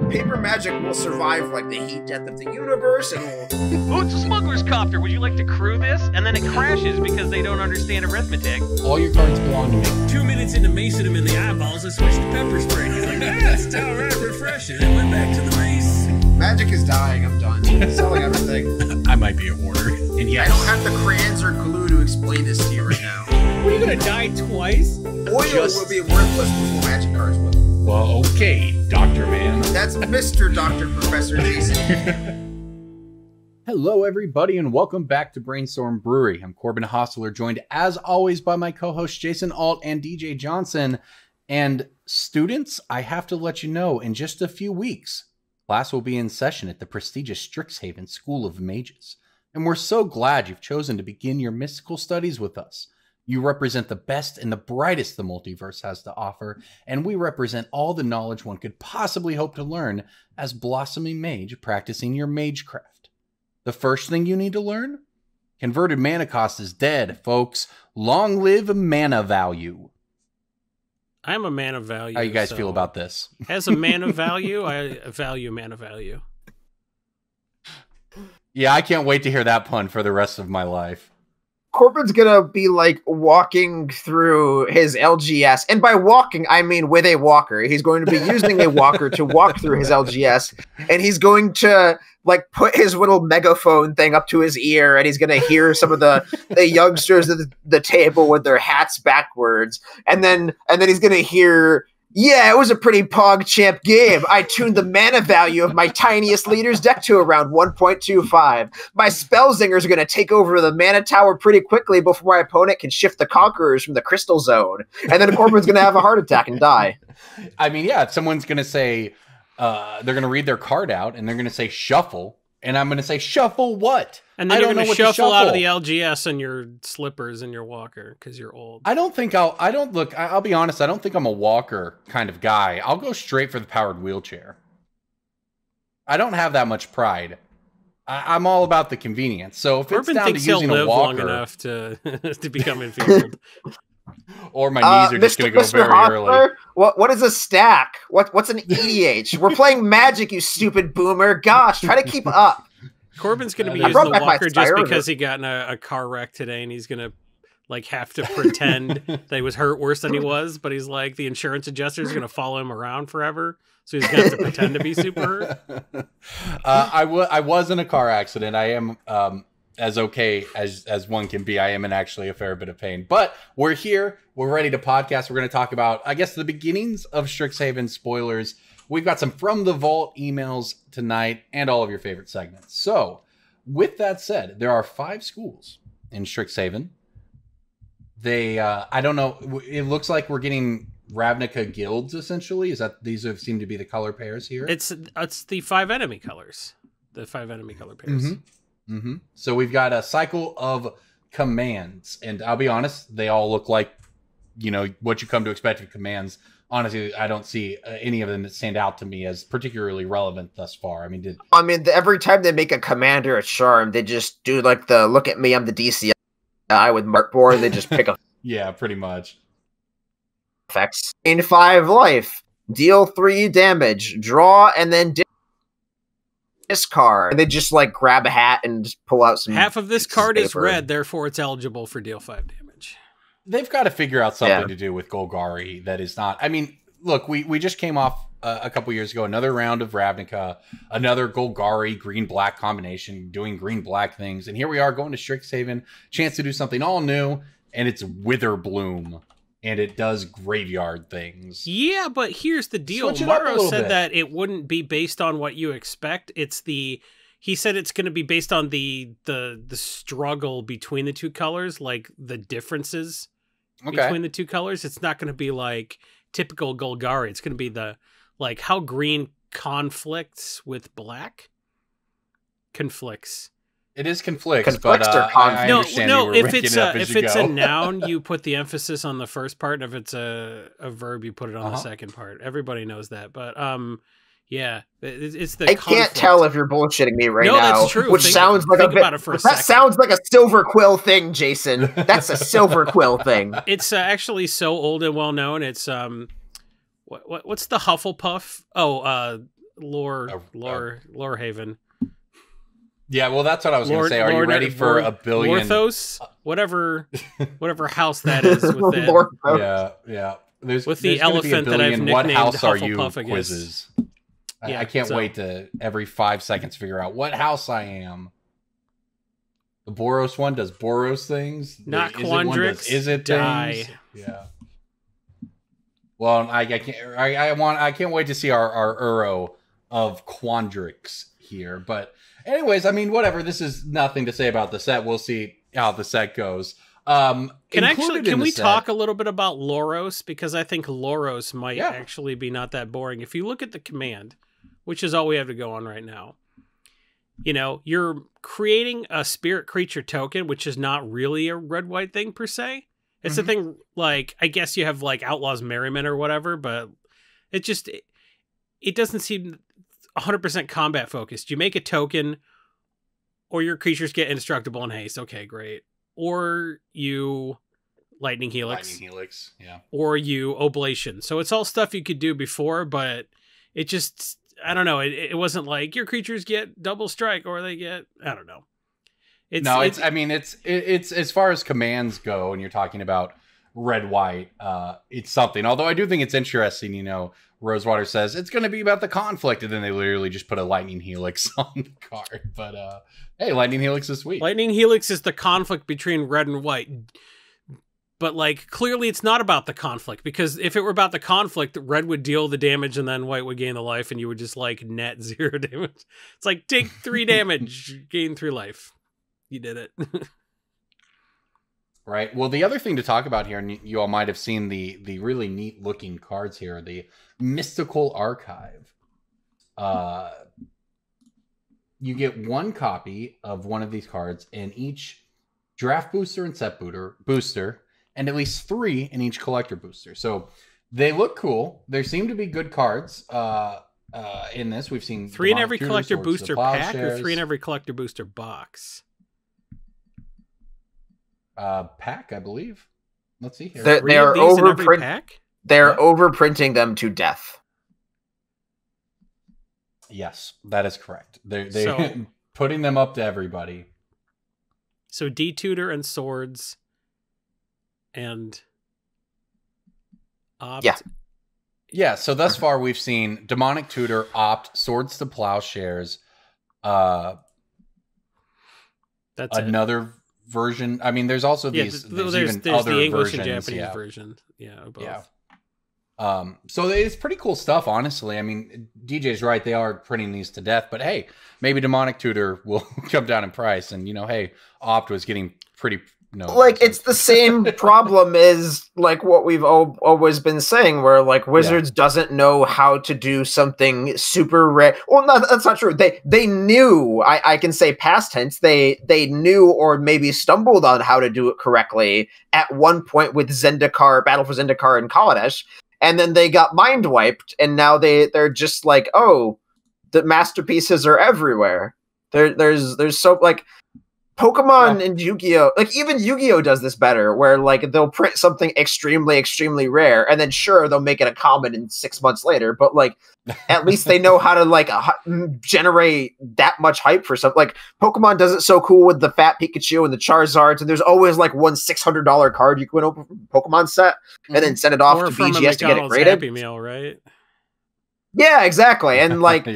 paper magic will survive like the heat death of the universe, and will... Oh, it's a smuggler's copter. Would you like to crew this? And then it crashes because they don't understand arithmetic. All your cards belong to me. 2 minutes into macing him in the eyeballs, I switched to pepper spray. He's like, it's downright refreshing. And went back to the mace. Magic is dying. I'm done. Selling everything. I might be a hoarder. And yes, I don't have the crayons or glue to explain this to you right now. What, are you gonna die twice? Oil will be worthless before magic cards will. Well, okay, Dr. Man. That's Mr. Dr. Professor Jason. Hello, everybody, and welcome back to Brainstorm Brewery. I'm Corbin Hostler, joined as always by my co-hosts Jason Alt and DJ Johnson. And students, I have to let you know, in just a few weeks, class will be in session at the prestigious Strixhaven School of Mages. And we're so glad you've chosen to begin your mystical studies with us. You represent the best and the brightest the multiverse has to offer, and we represent all the knowledge one could possibly hope to learn as blossoming mage practicing your magecraft. The first thing you need to learn? Converted mana cost is dead, folks. Long live mana value. I'm a man of value. How you guys feel about this? As a man of value, I value man of value. Yeah, I can't wait to hear that pun for the rest of my life. Corbin's gonna be like walking through his LGS, and by walking I mean with a walker. He's going to be using a walker to walk through his LGS, and he's going to like put his little megaphone thing up to his ear, and he's gonna hear some of the youngsters at the table with their hats backwards, and then he's gonna hear, yeah, it was a pretty PogChamp game. I tuned the mana value of my tiniest leader's deck to around 1.25. My Spellzingers are going to take over the mana tower pretty quickly before my opponent can shift the Conquerors from the Crystal Zone. And then Corbin's going to have a heart attack and die. I mean, yeah, if someone's going to say, they're going to read their card out, and they're going to say shuffle, and I'm going to say, shuffle what? And then you're going to shuffle out of the LGS and your slippers and your walker because you're old. I'll be honest, I don't think I'm a walker kind of guy. I'll go straight for the powered wheelchair. I don't have that much pride. I'm all about the convenience. So if Corbin it's down to using a walker, long enough to become enfeebled. Or my knees are just going to go very early. What is a stack? What's an EDH? We're playing Magic, you stupid boomer. Gosh, try to keep up. Corbin's going to be using the walker just because he got in a car wreck today, and he's going to like have to pretend that he was hurt worse than he was. But he's like, the insurance adjuster is going to follow him around forever, so he's going to have to pretend to be super hurt. I was in a car accident. I am as okay as one can be. I am in actually a fair bit of pain, but we're here. We're ready to podcast. We're going to talk about, I guess, the beginnings of Strixhaven spoilers. We've got some From the Vault emails tonight and all of your favorite segments. So with that said, there are 5 schools in Strixhaven. They, I don't know. It looks like we're getting Ravnica guilds essentially. These seem to be the color pairs here? It's the 5 enemy colors. The 5 enemy color pairs. Mm-hmm. Mm-hmm. So we've got a cycle of commands, and I'll be honest, they all look like, you know, what you come to expect from commands. Honestly, I don't see any of them that stand out to me as particularly relevant thus far. I mean, every time they make a command or a charm, they just do like the look at me, I'm the DCI with Mark Board. They just pick a yeah, pretty much. Effects. In 5 life, deal 3 damage, draw, and then discard. And they just like grab a hat and just pull out some. Half of this card is red, therefore it's eligible for deal 5 damage. They've got to figure out something to do with Golgari that is not. I mean, look, we just came off a couple years ago, another round of Ravnica, another Golgari green-black combination, doing green-black things. And here we are going to Strixhaven, chance to do something all new, and it's Witherbloom. And it does graveyard things. Yeah, but here's the deal. Morrow said that it wouldn't be based on what you expect. He said it's going to be based on the struggle between the 2 colors, like the differences between the 2 colors. It's not going to be like typical Golgari. It's going to be like how green conflicts with black. Conflicts. It is conflicts, but I understand if it's a noun, you put the emphasis on the first part, and if it's a verb, you put it on the second part. Everybody knows that, but yeah, it's the. I can't tell if you're bullshitting me right now. No, that's true. Sounds like that sounds like a Silver Quill thing, Jason. That's a Silver Quill thing. It's actually so old and well known. It's what's the Hufflepuff? Oh, Lore Haven. Yeah, well, that's what I was going to say. Are you ready for a billion? Lorthos? Whatever house that is with it. Yeah. There's the elephant that I've nicknamed What house are you Hufflepuff quizzes. Yeah, I can't wait to every 5 seconds figure out what house I am. The Boros one does Boros things. Not Quandrix. Is it die? Things? Yeah. Well, I can't wait to see our Uro of Quandrix here. But anyways, I mean, whatever. This is nothing to say about the set. We'll see how the set goes. Can we talk a little bit about Loros? Because I think Loros might actually be not that boring. If you look at the command, which is all we have to go on right now, you know, you're creating a spirit creature token, which is not really a red-white thing per se. It's a thing, like, I guess you have, like, Outlaws Merriment or whatever, but it doesn't seem 100% combat focused. You make a token, or your creatures get indestructible and haste. Okay, great. Or you Lightning Helix. Yeah. Or you Oblation. So it's all stuff you could do before, but it just, I don't know. It wasn't like your creatures get double strike or they get, I don't know. It's as far as commands go, and you're talking about red-white, it's something. Although I do think it's interesting, you know, Rosewater says it's going to be about the conflict, and then they literally just put a Lightning Helix on the card. But hey, Lightning Helix is sweet. Lightning Helix is the conflict between red and white. But, like, clearly it's not about the conflict, because if it were about the conflict, red would deal the damage and then white would gain the life, and you would just, like, net 0 damage. It's like, take 3 damage, gain 3 life. You did it. Right. Well, the other thing to talk about here, and you all might have seen the really neat looking cards here, the Mystical Archive. You get 1 copy of one of these cards in each draft booster and set booster, and at least 3 in each collector booster. So they look cool. There seem to be good cards in this. We've seen 3 in every collector booster pack, or 3 in every collector booster box. Pack, I believe. Let's see here. They're overprinting them to death. Yes, that is correct. They're putting them up to everybody. So D-Tutor and Swords and Opt. Yeah, so thus far we've seen Demonic Tutor, Opt, Swords to Plowshares. That's another version. I mean, there's also these. There's other the English versions, and Japanese version. Yeah, both. Yeah. So it's pretty cool stuff, honestly. I mean, DJ's right; they are printing these to death. But hey, maybe Demonic Tutor will come down in price, and hey, Opt was getting pretty. It's the same problem as like what we've always been saying, where like Wizards doesn't know how to do something super rare. Well, no, that's not true. They knew. I can say past tense. They knew or maybe stumbled on how to do it correctly at one point with Zendikar, Battle for Zendikar and Kaladesh, and then they got mind wiped, and now they're just like, oh, the masterpieces are everywhere. There's so like. Pokemon and Yu-Gi-Oh! Like, even Yu-Gi-Oh! Does this better, where, like, they'll print something extremely, extremely rare, and then, sure, they'll make it a common in 6 months later, but, like, at least they know how to, like, generate that much hype for something. Like, Pokemon does it so cool with the Fat Pikachu and the Charizards, and there's always, like, one $600 card you can open from a Pokemon set, and then send it off to BGS to get it graded. Happy Meal, right? Yeah, exactly. And like,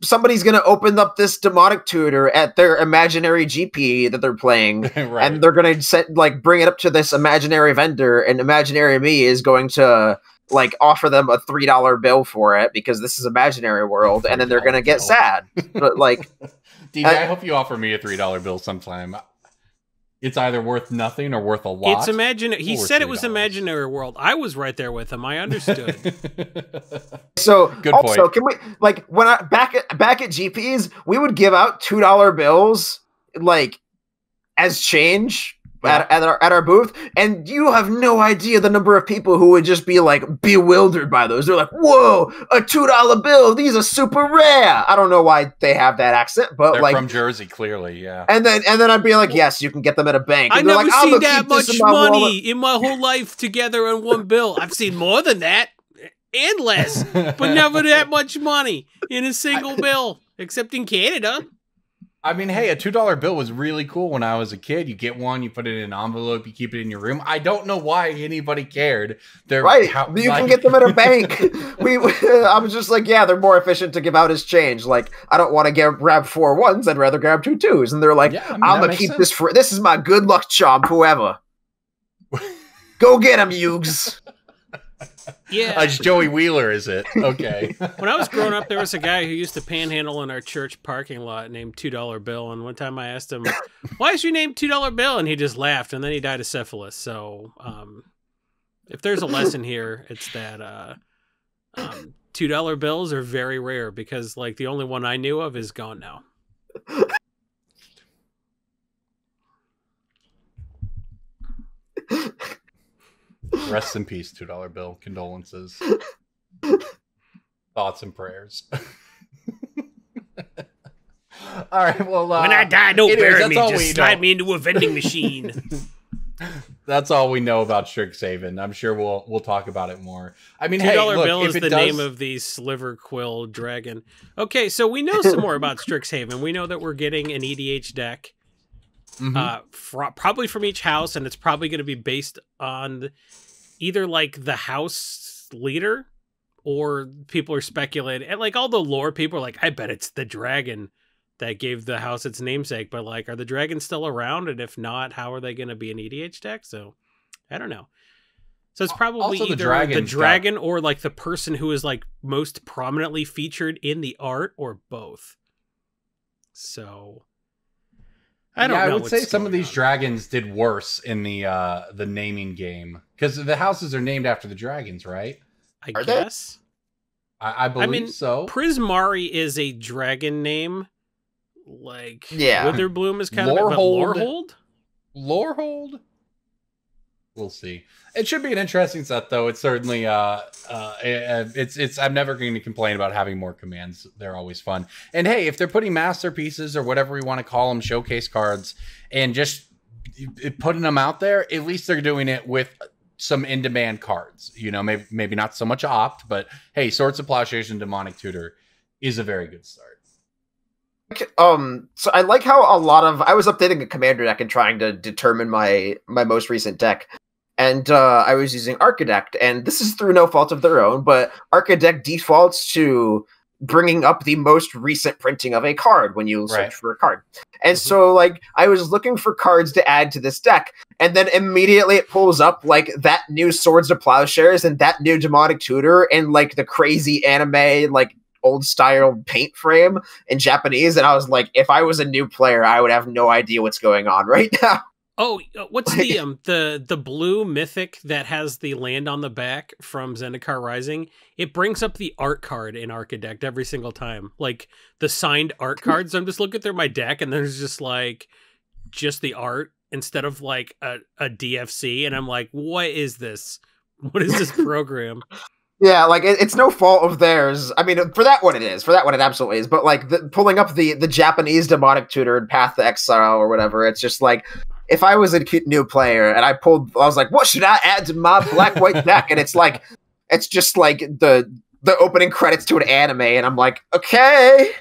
somebody's going to open up this Demonic Tutor at their imaginary GP that they're playing, right. And they're going to bring it up to this imaginary vendor, and Imaginary Me is going to like offer them a $3 bill for it because this is Imaginary World, and then they're going to get sad. But like, DJ, I hope you offer me a $3 bill sometime. It's either worth nothing or worth a lot. It's imaginary. He said $3. It was Imaginary World. I was right there with him. I understood. So good also, point. Can we like when back at GPs, we would give out $2 bills like as change at our booth, and you have no idea the number of people who would just be like bewildered by those. They're like, "Whoa, a $2 bill! These are super rare." I don't know why they have that accent, but they're like from Jersey, clearly, yeah. And then I'd be like, "Yes, you can get them at a bank." I've never seen that much money in my whole life together in one bill. I've seen more than that. and less, but never that much money in a single bill, except in Canada. I mean, hey, a $2 bill was really cool when I was a kid. You get one, you put it in an envelope, you keep it in your room. I don't know why anybody cared. They're right. You can get them at a bank. I was just like, yeah, they're more efficient to give out as change. Like, I don't want to grab 4 1s. I'd rather grab 2 2s. And they're like, yeah, I mean, I'm going to keep this for, this is my good luck charm, whoever. Go get him, Yugs. Yeah. Joey Wheeler, is it? Okay. When I was growing up, there was a guy who used to panhandle in our church parking lot named $2 Bill. And one time I asked him, why is your name $2 Bill? And he just laughed, and then he died of syphilis. So if there's a lesson here, it's that $2 bills are very rare because, like, the only one I knew of is gone now. Rest in peace, $2 bill. Condolences. Thoughts and prayers. All right, well... when I die, don't bury me. Just slide me into a vending machine. That's all we know about Strixhaven. I'm sure we'll talk about it more. I mean, hey, look, bill is the name of the sliver quill dragon. Okay, so we know some more about Strixhaven. We know that we're getting an EDH deck. Probably from each house, and it's probably going to be based on either like the house leader, or people are speculating, and like all the lore people are like, I bet it's the dragon that gave the house its namesake. But like, are the dragons still around? And if not, how are they going to be an EDH deck? So I don't know. So it's probably either the dragon or like the person who is like most prominently featured in the art, or both. So I don't know. I would say some of these dragons did worse in the naming game, because the houses are named after the dragons, right? I guess. I believe so. Prismari is a dragon name. Like, yeah. Witherbloom is kind of a Lorehold? Lorehold? We'll see. It should be an interesting set, though. It's certainly it's I'm never going to complain about having more commands. They're always fun. And hey, if they're putting masterpieces or whatever we want to call them, showcase cards, and just putting them out there, at least they're doing it with some in-demand cards. You know, maybe not so much Opt, but hey, Swords of Plowshares and Demonic Tutor is a very good start. So I like how I was updating a commander deck and trying to determine my most recent deck. And I was using Architect, and this is through no fault of their own, but Architect defaults to bringing up the most recent printing of a card when you search for a card. And so, like, I was looking for cards to add to this deck, and then immediately it pulls up, like, that new Swords of Plowshares and that new Demonic Tutor and, like, the crazy anime, like, old-style paint frame in Japanese, and I was like, if I was a new player, I would have no idea what's going on right now. Oh, what's the blue mythic that has the land on the back from Zendikar Rising? It brings up the art card in Architect every single time. Like, the signed art cards. I'm just looking through my deck, and there's just, like, just the art instead of, like, a DFC, and I'm like, what is this? What is this program? Yeah, like, it's no fault of theirs. I mean, for that one it is. For that one it absolutely is. But, like, pulling up the Japanese Demonic Tutor and Path to Exile or whatever, it's just like, if I was a new player and I was like, what should I add to my black-white deck? And it's like, it's just like the opening credits to an anime, and I'm like, okay.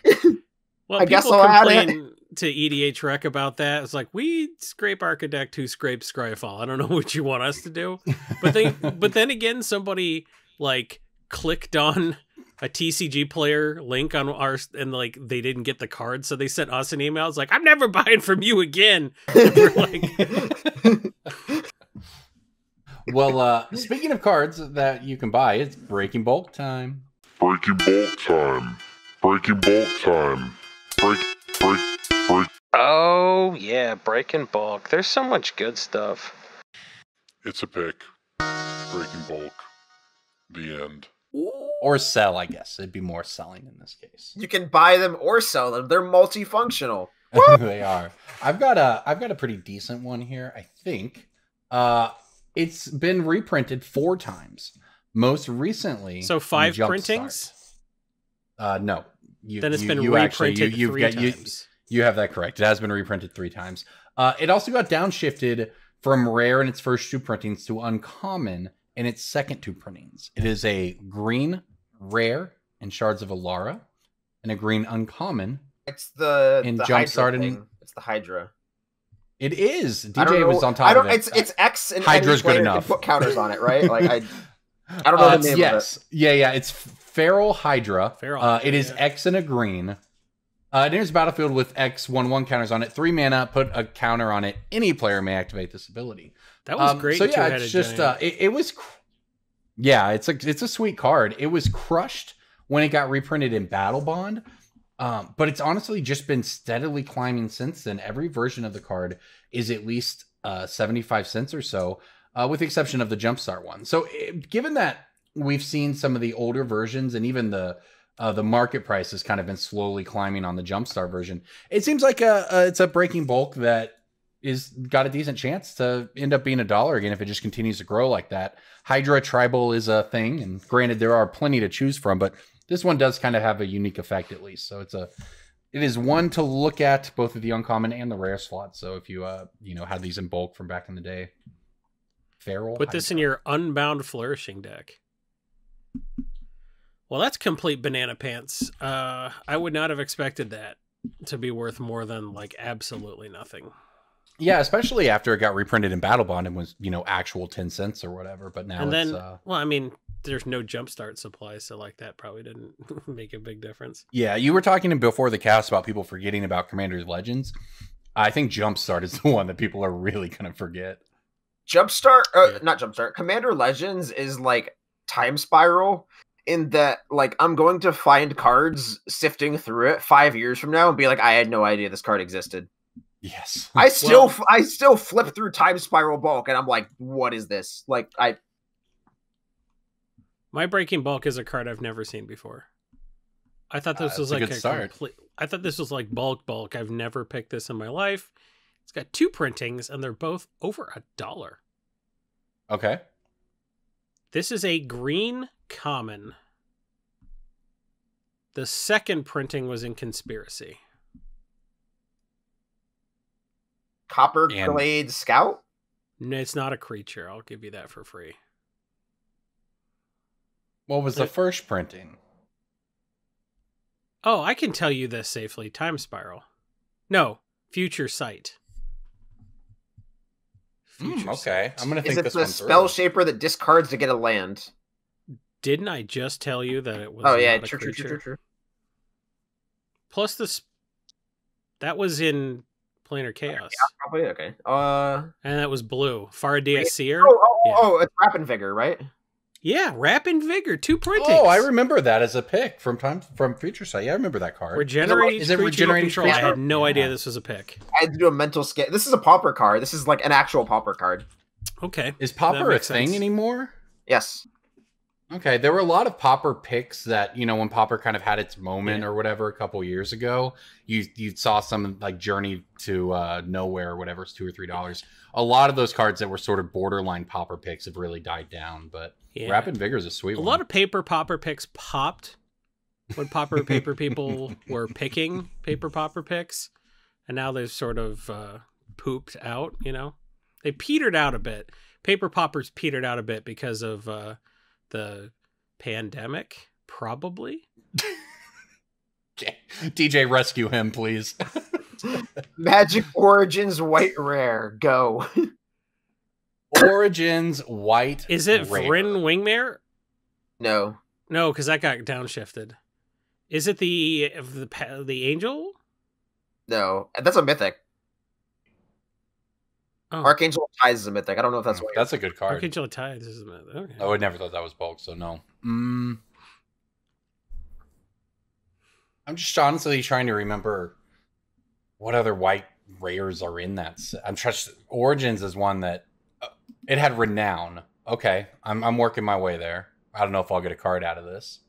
Well, I guess I'll add it. To EDH Rec about that. It's like, we scrape Architect who scrape Scryfall. I don't know what you want us to do. But then again, somebody like clicked on a TCG player link on ours, and like they didn't get the card, so they sent us an email. It's like, I'm never buying from you again. And we're like, well, speaking of cards that you can buy, it's Breaking Bulk time. Breaking Bulk time. Breaking Bulk time. Break. Oh yeah, Breaking Bulk. There's so much good stuff. It's a pick. Breaking Bulk. The end. Or sell, I guess. It'd be more selling in this case. You can buy them or sell them. They're multifunctional. They are. I've got a pretty decent one here, I think. It's been reprinted 4 times. Most recently. So 5 printings? No. Then it's been reprinted 3 times. You have that correct. It has been reprinted 3 times. It also got downshifted from rare in its first 2 printings to uncommon in its second two printings. It is a green rare in Shards of Alara and a green uncommon. It's the Jumpstart thing. It's the Hydra. It is. DJ was on top of it. It's X and Hydra's good enough. Put counters on it, right? Like I don't know the name of it. Yeah. It's Feral Hydra. It is yeah. X and a green. It enters battlefield with X 1/1 counters on it. 3 mana. Put a counter on it. Any player may activate this ability. That was great. So yeah, it's just it was. Yeah, it's a sweet card. It was crushed when it got reprinted in Battle Bond, but it's honestly just been steadily climbing since then. Every version of the card is at least 75 cents or so, with the exception of the Jumpstart one. So given that we've seen some of the older versions and even the market price has kind of been slowly climbing on the Jumpstart version, it seems like it's a breaking bulk that is got a decent chance to end up being $1 again if it just continues to grow like that. Hydra Tribal is a thing, and granted there are plenty to choose from, but this one does kind of have a unique effect at least. So it is one to look at, both of the uncommon and the rare slot. So if you had these in bulk from back in the day, Feral put this in your Unbound Flourishing deck. Well, that's complete banana pants. I would not have expected that to be worth more than like absolutely nothing. Yeah, especially after it got reprinted in Battle Bond and was, actual 10 cents or whatever. But now well, I mean, there's no Jumpstart supply, so like that probably didn't make a big difference. Yeah, you were talking before the cast about people forgetting about Commander's Legends. I think Jumpstart is the one that people are really going to forget. Not Jumpstart. Commander Legends is like Time Spiral, in that like I'm going to find cards sifting through it 5 years from now and be like, I had no idea this card existed. Yes. I still flip through Time Spiral bulk and I'm like, what is this? Like My Breaking Bulk is a card I've never seen before. I thought this was like I thought this was like bulk. I've never picked this in my life. It's got 2 printings and they're both over $1. Okay. This is a green common. The second printing was in Conspiracy. Copper Glade Scout? No, it's not a creature. I'll give you that for free. What was the first printing? Oh, I can tell you this safely. Time Spiral. No, Future Sight. Okay. I'm going to think this one through. Is it the Spell Shaper that discards to get a land? Didn't I just tell you that it was true. Plus that was in Planar Chaos. Yeah, probably okay. And that was blue. Faraday Seer. It's Rapid Vigor, right? Yeah, Rapid Vigor, 2 printings. Oh, I remember that as a pick from Future Sight. Yeah, I remember that card. Is it regenerating control? I had no idea this was a pick. I had to do a mental scan. This is a Pauper card. This is like an actual Pauper card. Okay. Is Pauper a thing anymore? Yes. Okay, there were a lot of Pauper picks that, when Pauper kind of had its moment or whatever a couple years ago, you saw some like Journey to Nowhere or whatever, it's $2 or $3. A lot of those cards that were sort of borderline Pauper picks have really died down, but Rapid Vigor is a sweet one. A lot of paper Pauper picks popped when Pauper paper people were picking paper Pauper picks, and now they've sort of pooped out, They petered out a bit. Paper Paupers petered out a bit because of the pandemic, probably. DJ, rescue him, please. Magic Origins White Rare, go. Origins White. Is it Rare. Vryn Wingmare? No, because that got downshifted. Is it the Angel? No, that's a mythic. Oh. Archangel of Tides is a mythic. I don't know if that's what. That's a good card. Archangel of Tides is a mythic. Okay. I would never thought that was bulk, so no. I'm just honestly trying to remember what other white rares are in that. I'm trust Origins is one that it had Renown. Okay, I'm working my way there. I don't know if I'll get a card out of this.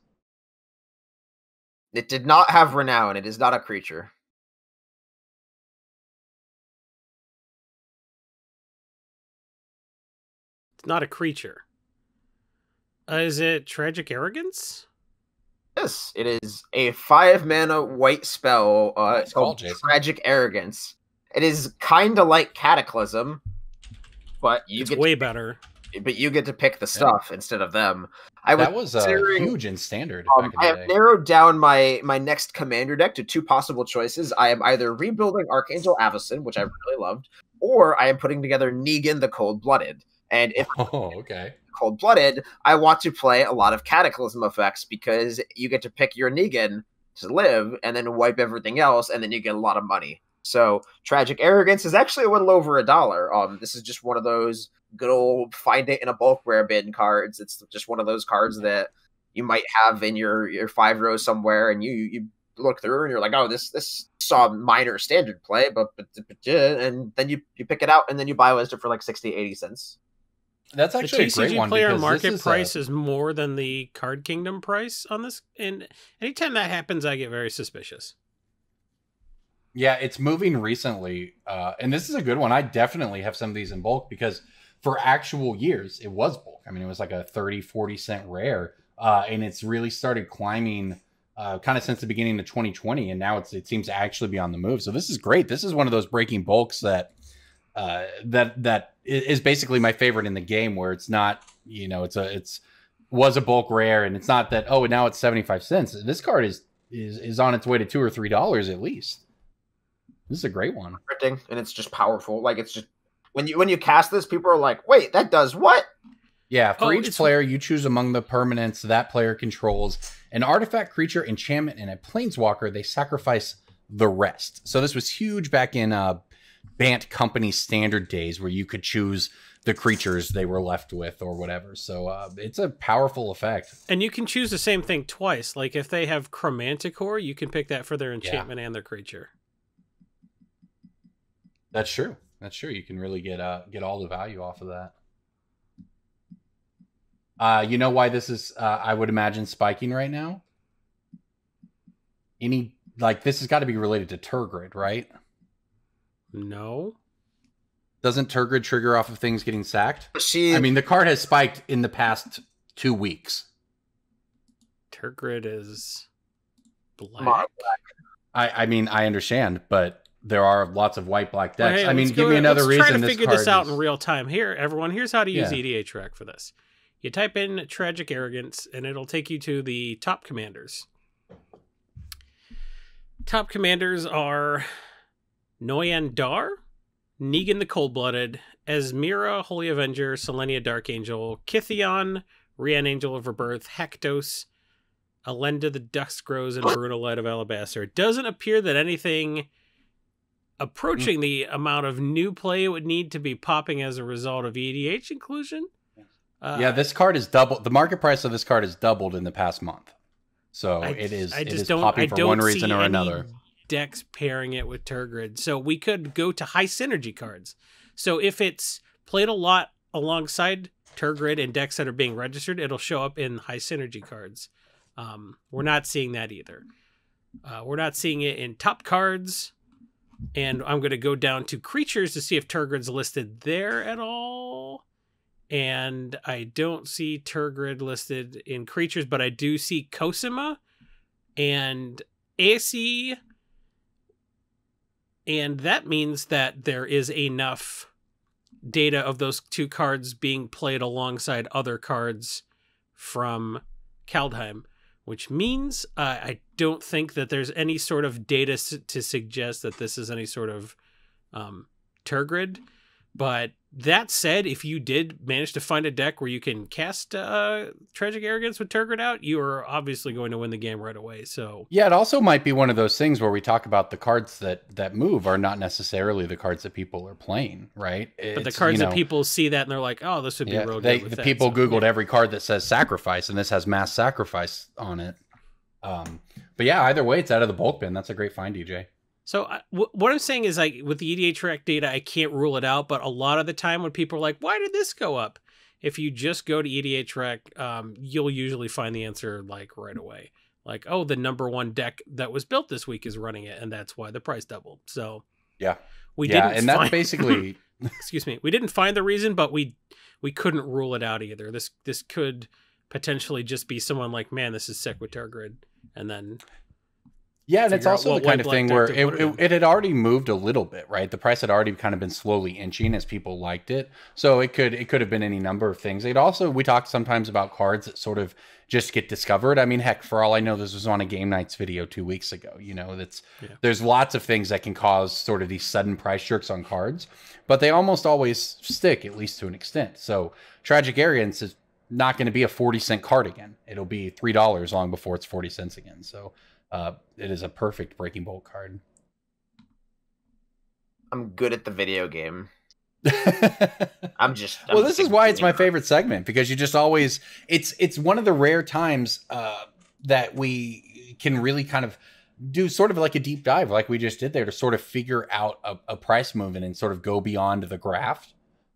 It did not have Renown. It is not a creature. Not a creature. Is it Tragic Arrogance? Yes, it is a 5-mana white spell. It's called Tragic Arrogance. It is kind of like Cataclysm, but It's way better. but you get to pick the stuff instead of them. That was huge in Standard. I have narrowed down my next commander deck to 2 possible choices. I am either rebuilding Archangel Avacyn, which I really loved, or I am putting together Negan the Cold-Blooded. And if Cold-Blooded, I want to play a lot of Cataclysm effects because you get to pick your Negan to live and then wipe everything else, and then you get a lot of money. So Tragic Arrogance is actually a little over $1. This is just one of those good old find it in a bulk rare bin cards. It's just one of those cards that you might have in your 5 rows somewhere, and you look through and you're like, oh, this saw minor Standard play, but and then you pick it out and then you buy it for like 60-80 cents. That's actually the TCG a great one. Player market price is more than the Card Kingdom price on this, and anytime that happens, I get very suspicious. Yeah, it's moving recently, and this is a good one. I definitely have some of these in bulk because for actual years, it was bulk. I mean, it was like a 30-40 cent rare, and it's really started climbing kind of since the beginning of 2020, and now it seems to actually be on the move. So this is great. This is one of those breaking bulks that is basically my favorite in the game, where it's not, was a bulk rare, and it's not that, oh, now it's 75 cents. This card is on its way to $2 or $3 at least. This is a great one. And it's just powerful. Like, it's just when you cast this, people are like, wait, that does what? Yeah, for each player, you choose among the permanents that player controls an artifact, creature, enchantment, and a planeswalker. They sacrifice the rest. So this was huge back in Bant Company Standard days, where you could choose the creatures they were left with or whatever. So it's a powerful effect. And you can choose the same thing twice. Like if they have Chromanticore, you can pick that for their enchantment and their creature. That's true. That's true. You can really get all the value off of that. You know why this is, I would imagine, spiking right now? This has got to be related to Turgid, right? No. Doesn't Turgid trigger off of things getting sacked? I mean, the card has spiked in the past 2 weeks. Turgid is black. I mean, I understand, but there are lots of white-black decks. Hey, I mean, give me another reason. Let's try to figure this out in real time. Here, everyone, here's how to use EDH Rec for this. You type in Tragic Arrogance, and it'll take you to the top commanders. Top commanders are Noyan Dar, Negan the Cold-Blooded, Esmira, Holy Avenger, Selenia Dark Angel, Kithion, Rian Angel of Rebirth, Hektos, Alenda the Dusk Grows, and Bruno Light of Alabaster. It doesn't appear that anything approaching the amount of new play it would need to be popping as a result of EDH inclusion. Yeah, this card is doubled. The market price of this card is doubled in the past month. So it is popping for one reason or another. Decks pairing it with Turgid. So we could go to high synergy cards. So if it's played a lot alongside Turgid and decks that are being registered, it'll show up in high synergy cards. We're not seeing that either. We're not seeing it in top cards. And I'm going to go down to creatures to see if Turgid's listed there at all. And I don't see Turgid listed in creatures, but I do see Cosima and ASE. And that means that there is enough data of those 2 cards being played alongside other cards from Kalheim, which means I don't think that there's any sort of data to suggest that this is any sort of Turgid. But that said, if you did manage to find a deck where you can cast Tragic Arrogance with Turgid out, you are obviously going to win the game right away. So yeah, it also might be one of those things where we talk about the cards that move are not necessarily the cards that people are playing, right? But the cards that people see that and they're like, oh, this would be real good with the that. people Googled every card that says sacrifice, and this has mass sacrifice on it. But yeah, either way, it's out of the bulk bin. That's a great find, DJ. So what I'm saying is, like, with the EDH Rec data, I can't rule it out. But a lot of the time when people are like, why did this go up? If you just go to EDH Rec, you'll usually find the answer like right away. Like, oh, the #1 deck that was built this week is running it, and that's why the price doubled. So yeah, that's basically excuse me, we didn't find the reason, but we couldn't rule it out either. This could potentially just be someone like, man, this is sick with Turgid, and then Yeah, and it's also the kind of thing where it it had already moved a little bit, right? The price had already kind of been slowly inching as people liked it. So it could have been any number of things. We talked sometimes about cards that sort of just get discovered. I mean, heck, for all I know, this was on a Game Nights video 2 weeks ago. You know, there's lots of things that can cause sort of these sudden price jerks on cards, but they almost always stick, at least to an extent. So Tragic Arians is not going to be a 40-cent card again. It'll be $3 long before it's 40 cents again. So it is a perfect Breaking Bolt card. I'm good at the video game. This is why it's my favorite segment, because you just always, it's one of the rare times that we can really kind of do sort of like a deep dive like we just did there to sort of figure out a price movement and sort of go beyond the graph.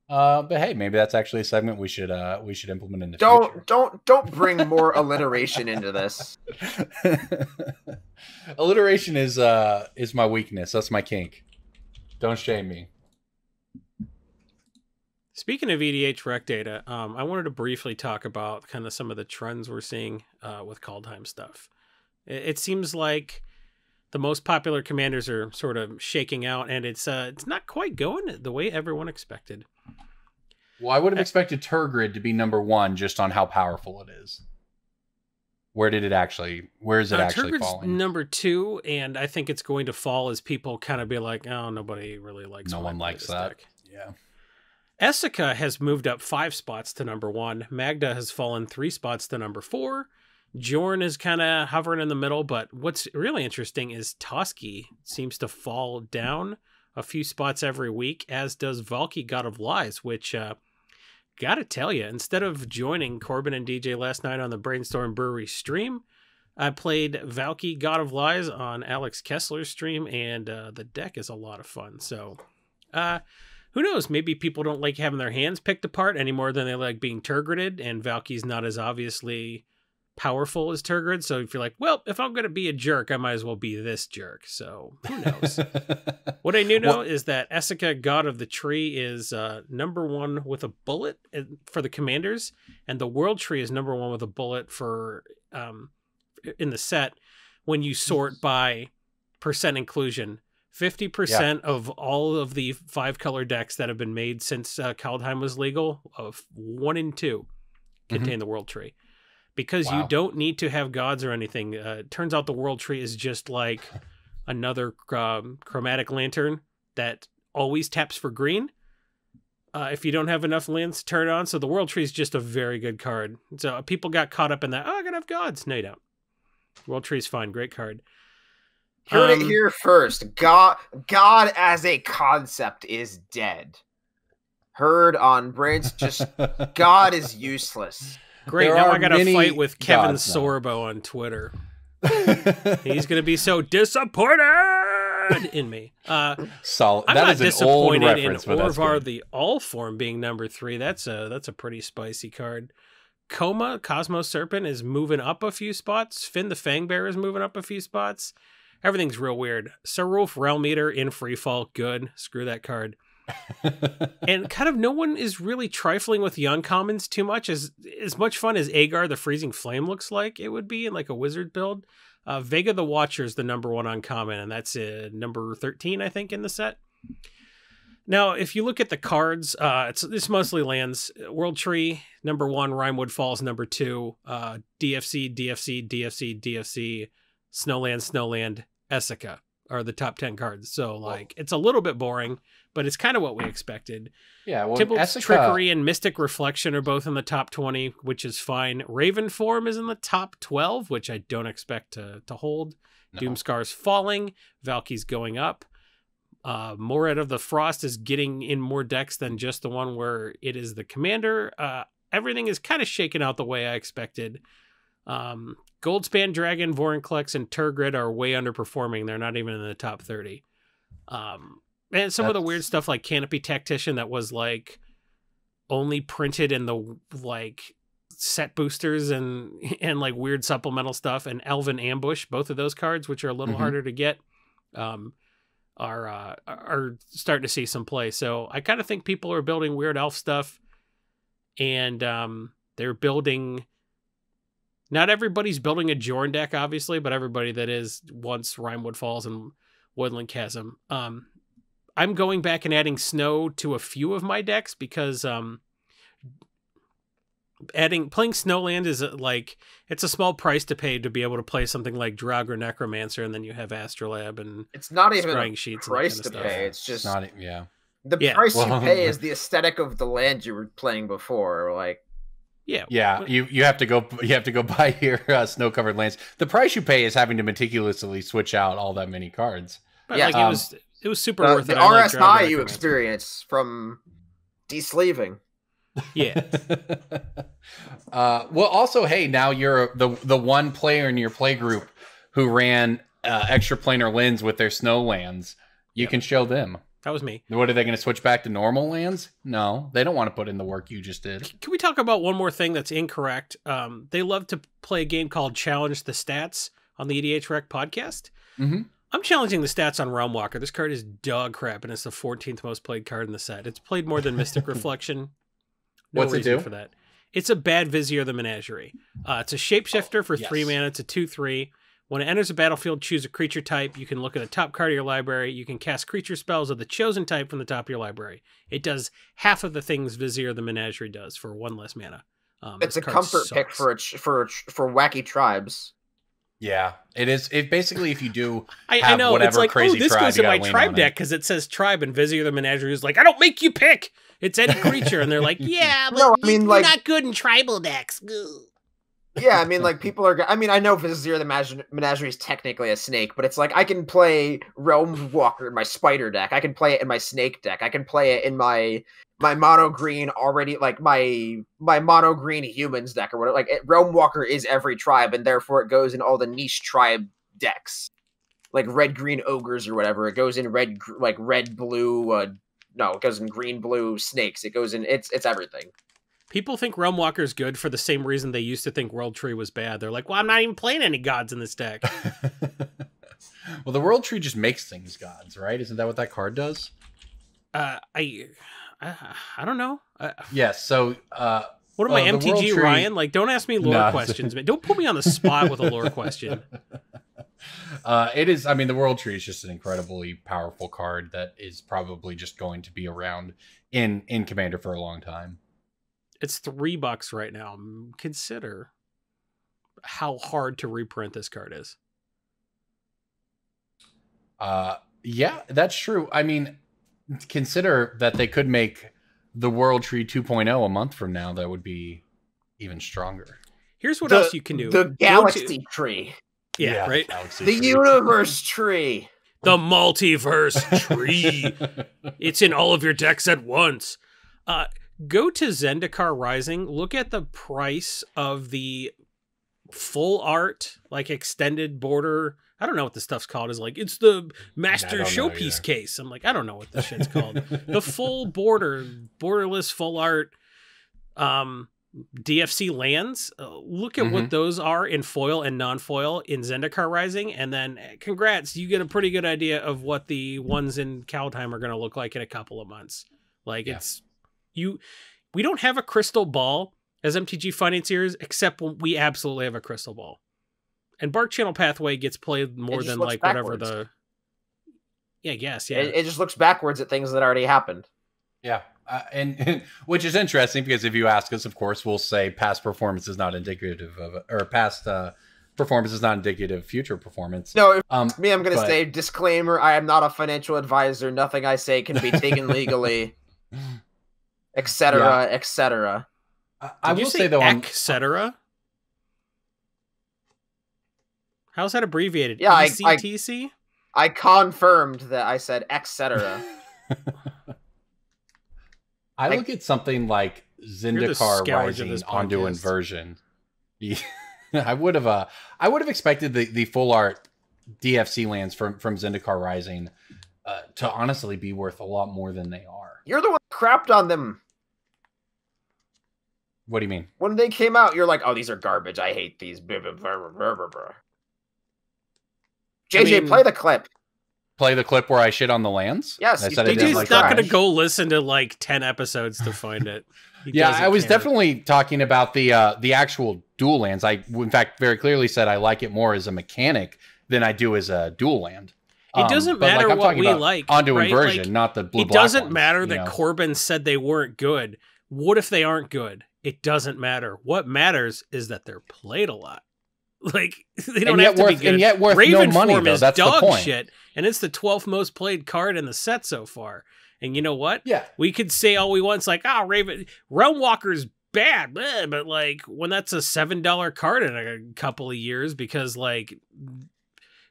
But hey, maybe that's actually a segment we should implement in the future. Don't bring more alliteration into this. Alliteration is my weakness. That's my kink. Don't shame me. Speaking of EDH rec data, I wanted to briefly talk about kind of some of the trends we're seeing with Kalheim stuff. It seems like the most popular commanders are sort of shaking out, and it's not quite going the way everyone expected. Well, I would have expected Turgid to be number 1 just on how powerful it is. Where is it actually Turgid's falling? Number 2, and I think it's going to fall as people kind of be like, oh, nobody really likes. No one likes that. Deck. Yeah. Essica has moved up 5 spots to number 1. Magda has fallen 3 spots to number 4. Jorn is kind of hovering in the middle, but what's really interesting is Toski seems to fall down a few spots every week, as does Valky God of Lies, which gotta tell you, instead of joining Corbin and DJ last night on the Brainstorm Brewery stream, I played Valky God of Lies on Alex Kessler's stream, and the deck is a lot of fun. So, who knows? Maybe people don't like having their hands picked apart any more than they like being Turgided, and Valky's not as obviously powerful as Turgid. So if you're like, well, if I'm going to be a jerk, I might as well be this jerk. So who knows? What I do know is that Essica, God of the Tree, is number 1 with a bullet for the commanders, and the World Tree is number 1 with a bullet for in the set when you sort by percent inclusion. 50% of all of the 5-color decks that have been made since Kaldheim was legal, of 1 and 2 contain the World Tree. Because you don't need to have gods or anything. Turns out the World Tree is just like another chromatic lantern that always taps for green. If you don't have enough lands to turn it on. So the World Tree is just a very good card. So people got caught up in that. Oh, I gotta have gods. No, you don't. World Tree is fine. Great card. Heard it here first. God as a concept is dead. Heard on Brains. Just God is useless. Great. Now I got to fight with Kevin Sorbo on Twitter. He's going to be so disappointed in me. Solid. I'm that not is an disappointed old reference, in Orvar the All Form being number 3. That's a pretty spicy card. Coma, Cosmos Serpent, is moving up a few spots. Finn the Fangbearer is moving up a few spots. Everything's real weird. Sarulf Realm Eater in Freefall. Good. Screw that card. And kind of no one is really trifling with the uncommons too much. As much fun as Agar the Freezing Flame looks like it would be in like a wizard build, Vega the Watcher is the number 1 uncommon, and that's number 13, I think, in the set. Now, if you look at the cards, it's mostly lands. World Tree, number 1, Rimewood Falls, number 2, DFC, DFC, DFC, DFC, Snowland, Essica are the top 10 cards. So, like, it's a little bit boring, but it's kind of what we expected. Yeah, well, Tybalt's Trickery and Mystic Reflection are both in the top 20, which is fine. Raven Form is in the top 12, which I don't expect to hold. No. Doomscar's falling. Valky's going up. Moret of the Frost is getting in more decks than just the one where it is the commander. Everything is kind of shaken out the way I expected. Goldspan Dragon, Vorinclex, and Turgid are way underperforming. They're not even in the top 30. And some of the weird stuff like Canopy Tactician that was like only printed in the like set boosters and like weird supplemental stuff, and Elven Ambush, both of those cards, which are a little harder to get, are starting to see some play. So I kind of think people are building weird elf stuff, and they're building Not everybody's building a Jorn deck, obviously, but everybody that is wants Rimewood Falls and Woodland Chasm. I'm going back and adding snow to a few of my decks because playing Snowland is like, it's a small price to pay to be able to play something like Draugr Necromancer, and then you have Astrolabe and it's not even scrying a sheets price and to that kind of pay. stuff. It's just not yeah. The price you pay is the aesthetic of the land you were playing before. Like, yeah, you have to go buy your snow-covered lands. The price you pay is having to meticulously switch out all that many cards. But like it was super worth the it. RSI you experience from de-sleeving. Yeah. Well, also, hey, now you're the one player in your play group who ran extra planar lens with their snow lands. You can show them. That was me. What, are they going to switch back to normal lands? No, they don't want to put in the work you just did. Can we talk about one more thing that's incorrect? They love to play a game called Challenge the Stats on the EDH Rec podcast. Mm-hmm. I'm challenging the stats on Realm Walker. This card is dog crap, and it's the 14th most played card in the set. It's played more than Mystic Reflection. What's it do? For that. It's a bad Vizier the Menagerie. It's a shapeshifter for 3 mana. It's a 2/3. When it enters a battlefield, choose a creature type. You can look at the top card of your library. You can cast creature spells of the chosen type from the top of your library. It does half of the things Vizier the Menagerie does for 1 less mana. It's a comfort pick for wacky tribes. Yeah, it is. It basically, if you do, I know it's like, crazy this goes in my tribe deck because it says tribe, and Vizier the Menagerie is like, I don't make you pick. It's any creature, and they're like, yeah, but you're not good in tribal decks. Yeah, I mean, like, people are... I mean, I know Vizier the Menagerie is technically a snake, but it's like, I can play Realm Walker in my spider deck. I can play it in my snake deck. I can play it in my mono green already, like, my mono green humans deck or whatever. Like, Realm Walker is every tribe, and therefore it goes in all the niche tribe decks. Like, red-green ogres or whatever. It goes in red-blue... no, it goes in green-blue snakes. It goes in... It's everything. People think Realm Walker is good for the same reason they used to think World Tree was bad. They're like, well, I'm not even playing any gods in this deck. Well, the World Tree just makes things gods, right? Isn't that what that card does? I don't know. Yes, so... what am I, MTG Ryan? Like, don't ask me lore questions, man. Don't put me on the spot with a lore question. It is, I mean, the World Tree is just an incredibly powerful card that is probably just going to be around in Commander for a long time. It's $3 right now. Consider how hard to reprint this card is. Yeah, that's true. I mean, consider that they could make the World Tree 2.0 a month from now. That would be even stronger. Here's what else you can do. The Galaxy Tree. Yeah, right? The Universe Tree. The Multiverse Tree. It's in all of your decks at once. Go to Zendikar Rising. Look at the price of the full art, like extended border. I don't know what the stuff's called. Is like, it's the master showpiece case. I'm like, I don't know what this shit's called. The full borderless full art DFC lands. Look at what those are in foil and non-foil in Zendikar Rising, and then congrats, you get a pretty good idea of what the ones in Kalheim are going to look like in a couple of months. Like, we don't have a crystal ball as MTG financiers, except when we absolutely have a crystal ball. And Bark Channel Pathway gets played more than like backwards. Whatever the... Yeah, I guess, yeah. It just looks backwards at things that already happened. Yeah, and which is interesting because if you ask us, of course, we'll say past performance is not indicative of, or past performance is not indicative of future performance. No, I'm going to say, disclaimer, I am not a financial advisor. Nothing I say can be taken legally, etc., etc. I will say, though, etc. How's that abbreviated? Yeah, ECTC? I confirmed that I said etc. I look at something like Zendikar Rising onto Inversion. I would have expected the full art DFC lands from Zendikar Rising to honestly be worth a lot more than they are. You're the one who crapped on them. What do you mean? When they came out, you're like, "Oh, these are garbage. I hate these." JJ, play the clip. Play the clip where I shit on the lands? Yes. DJ's not going to go listen to like 10 episodes to find it. Yeah, I was definitely talking about the actual dual lands. I, in fact, very clearly said I like it more as a mechanic than I do as a dual land. It doesn't matter what we like. Onto right? inversion, like, not the blue. It doesn't matter that Corbin said they weren't good. What if they aren't good? It doesn't matter. What matters is that they're played a lot. Like they don't have to be good. And yet worth Raven no money, form though. is That's dog the point. shit, and it's the 12th most played card in the set so far. And you know what? Yeah, we could say all we want. It's like, Raven Realm Walker's bad, but like when that's a $7 card in a couple of years because like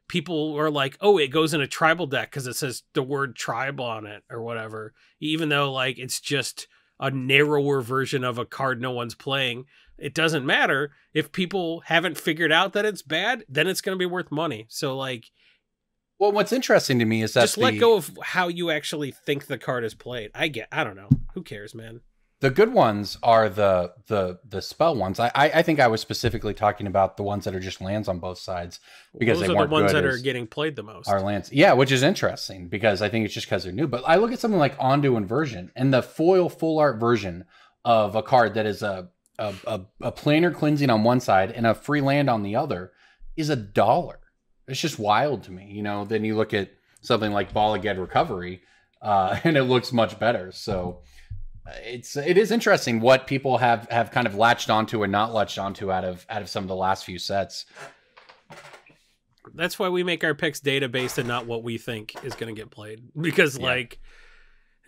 people are like, oh, it goes in a tribal deck because it says the word tribal on it or whatever, even though like it's just a narrower version of a card no one's playing. It doesn't matter. If people haven't figured out that it's bad, then it's going to be worth money. So like, well, what's interesting to me is that just let go of how you actually think the card is played. I don't know. Who cares, man? The good ones are the spell ones. I think I was specifically talking about the ones that are just lands on both sides because those they are weren't the ones good that are getting played the most. Our lands, yeah, which is interesting because I think it's just because they're new. But I look at something like Ondu Inversion and the foil full art version of a card that is a planar cleansing on one side and a free land on the other is $1. It's just wild to me, you know. Then you look at something like Bala Ged Recovery, and it looks much better. So it is interesting what people have kind of latched onto and not latched onto out of some of the last few sets. That's why we make our picks data based and not what we think is going to get played, because like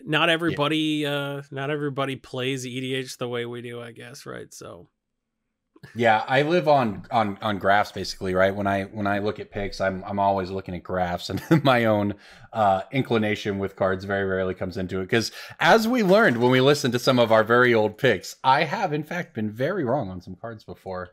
not everybody plays EDH the way we do, I guess, right? So yeah, I live on graphs basically, right? When I look at picks, I'm always looking at graphs, and my own inclination with cards very rarely comes into it. Because as we learned when we listened to some of our very old picks, I have in fact been very wrong on some cards before.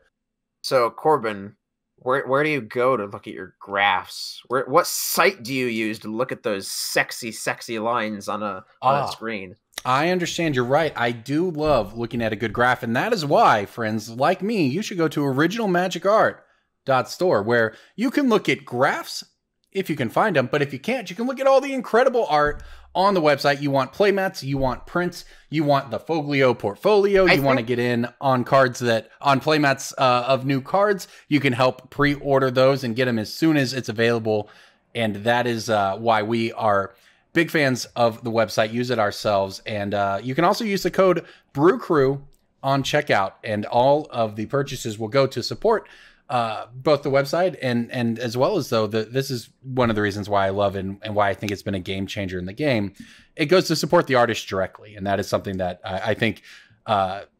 So Corbin, where do you go to look at your graphs? What site do you use to look at those sexy lines on a screen? I understand. You're right. I do love looking at a good graph. And that is why, friends like me, you should go to originalmagicart.store, where you can look at graphs if you can find them. But if you can't, you can look at all the incredible art on the website. You want playmats, you want prints, you want the Foglio portfolio, you want to get in on cards on playmats of new cards. You can help pre-order those and get them as soon as it's available. And that is why we are big fans of the website, use it ourselves. And you can also use the code BrewCrew on checkout, and all of the purchases will go to support both the website and as well as this is one of the reasons why I love it and why I think it's been a game changer in the game. It goes to support the artist directly. And that is something that I think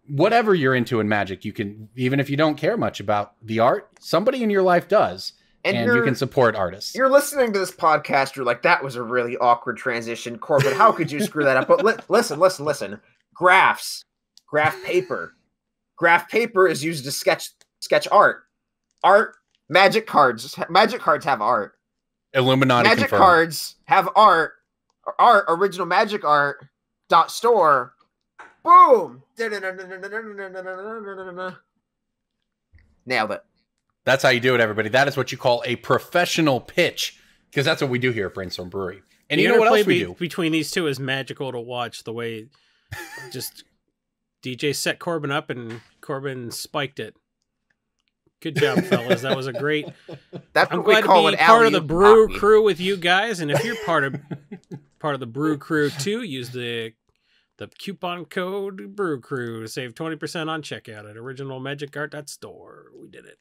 whatever you're into in Magic, you can, even if you don't care much about the art, somebody in your life does. And you can support artists. You're listening to this podcast. You're like, that was a really awkward transition, Corbin. How could you screw that up? But listen. Graphs, graph paper is used to sketch art. Magic cards have art. Illuminati Magic confirmed. cards have art. Original magic art .store. Boom. Nailed it. That's how you do it, everybody. That is what you call a professional pitch, because that's what we do here at Brainstorm Brewery. And you know what else we do? Between these two is magical to watch. The way just DJ set Corbin up and Corbin spiked it. Good job, fellas. That was a great. I'm glad to be part of the Brew Crew with you guys. And if you're part of the Brew Crew too, use the coupon code Brew Crew to save 20% on checkout at originalmagicart.store. We did it.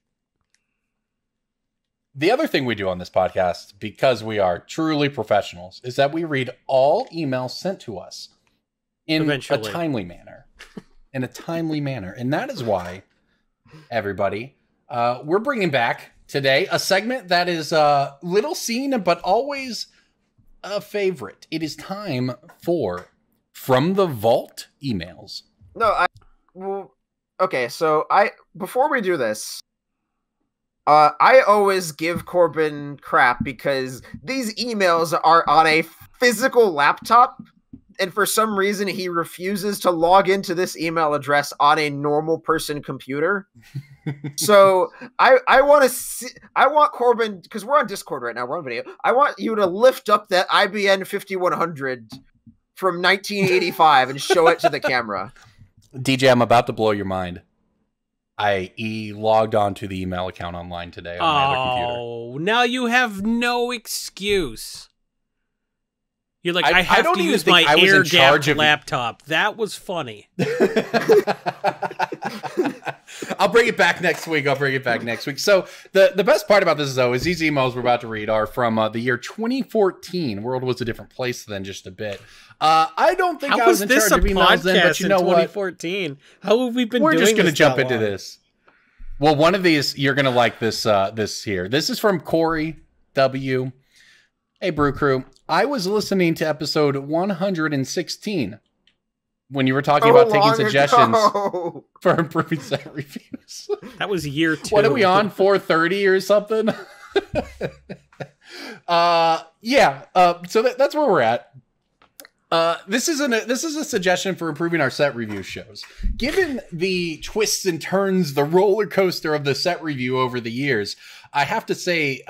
The other thing we do on this podcast, because we are truly professionals, is that we read all emails sent to us in a timely manner. And that is why, everybody, we're bringing back today a segment that is little seen, but always a favorite. It is time for From the Vault emails. Okay, so before we do this, I always give Corbin crap because these emails are on a physical laptop, and for some reason he refuses to log into this email address on a normal person computer. So I want Corbin, because we're on Discord right now, we're on video. I want you to lift up that IBN 5100 from 1985 and show it to the camera. DJ, I'm about to blow your mind. I logged on to the email account online today on my other computer. Oh, now you have no excuse. You're like, I have to use my air-gapped laptop. That was funny. I'll bring it back next week. So the best part about this, though, is these emails we're about to read are from the year 2014. World was a different place then, just a bit. I don't think I was in charge of emails then, but you know what? 2014. How have we been doing this? We're just going to jump into this. Well, one of these, you're going to like this this here. This is from Corey W. Hey, Brew Crew. I was listening to episode 116 when you were talking about taking suggestions for improving set reviews. That was year 2. What are we on? 430 or something? So that's where we're at. This is a suggestion for improving our set review shows. Given the twists and turns, the roller coaster of the set review over the years, I have to say,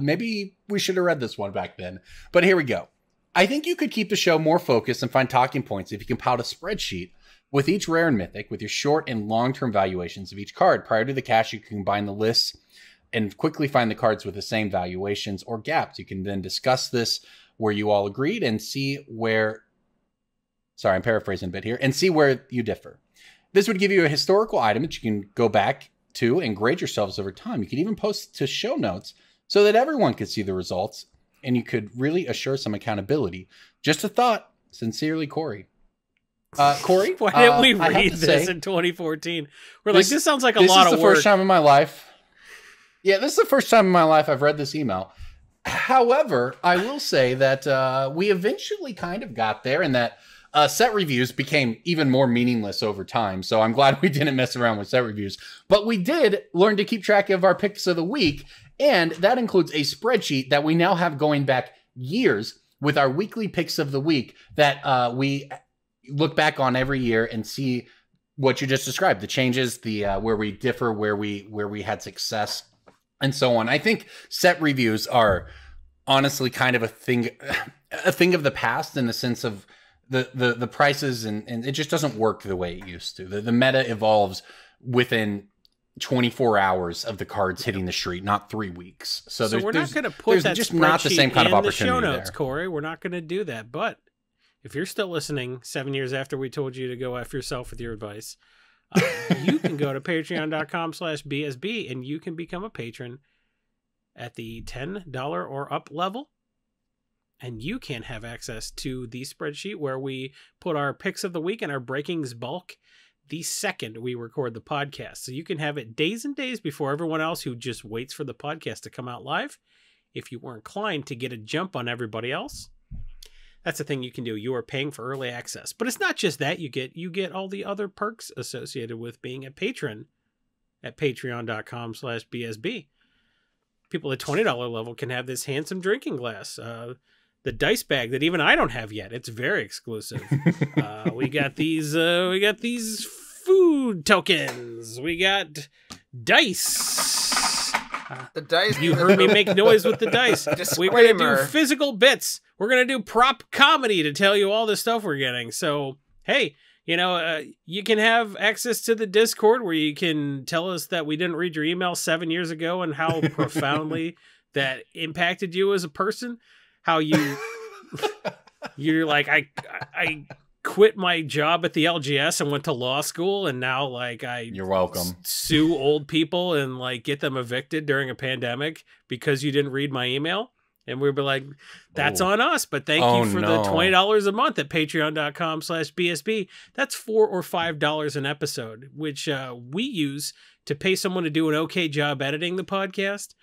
maybe we should have read this one back then. But here we go. I think you could keep the show more focused and find talking points if you compiled a spreadsheet with each rare and mythic with your short and long-term valuations of each card. Prior to the cache, you can combine the lists and quickly find the cards with the same valuations or gaps. You can then discuss this where you all agreed and see where, sorry, I'm paraphrasing a bit here, and see where you differ. This would give you a historical item that you can go back to and grade yourselves over time. You could even post to show notes so that everyone could see the results and you could really assure some accountability. Just a thought. Sincerely, Corey. Corey? Why didn't we read this in 2014? We're like, this sounds like a lot of work. This is the first time in my life. Yeah, this is the first time in my life I've read this email. However, I will say that we eventually kind of got there and that set reviews became even more meaningless over time. So I'm glad we didn't mess around with set reviews. But we did learn to keep track of our picks of the week. And that includes a spreadsheet that we now have going back years with our weekly picks of the week that we look back on every year and see what you just described, the changes, the where we differ, where we had success, and so on. I think set reviews are honestly kind of a thing of the past in the sense of the prices and it just doesn't work the way it used to. The meta evolves within 24 hours of the cards hitting the street, not 3 weeks. So we're not going to put that just not the same kind of opportunity in the show notes, there. Corey. We're not going to do that. But if you're still listening 7 years after we told you to go F yourself with your advice, you can go to patreon.com/BSB and you can become a patron at the $10 or up level. And you can have access to the spreadsheet where we put our picks of the week and our breakings bulk the second we record the podcast. So you can have it days and days before everyone else who just waits for the podcast to come out live. If you were inclined to get a jump on everybody else, that's the thing you can do. You are paying for early access. But it's not just that. You get all the other perks associated with being a patron at patreon.com/BSB. People at $20 level can have this handsome drinking glass. The dice bag that even I don't have yet. It's very exclusive. We got these food tokens. We got dice. The dice. You heard me make noise with the dice. We're going to do physical bits. We're going to do prop comedy to tell you all the stuff we're getting. So, hey, you can have access to the Discord where you can tell us that we didn't read your email 7 years ago and how profoundly that impacted you as a person. How you're like, I quit my job at the LGS and went to law school, and now you're welcome. Sue old people and get them evicted during a pandemic because you didn't read my email. And we'd be like, that's on us, but thank you for the $20 a month at patreon.com/BSB. That's $4 or $5 an episode, which we use to pay someone to do an okay job editing the podcast.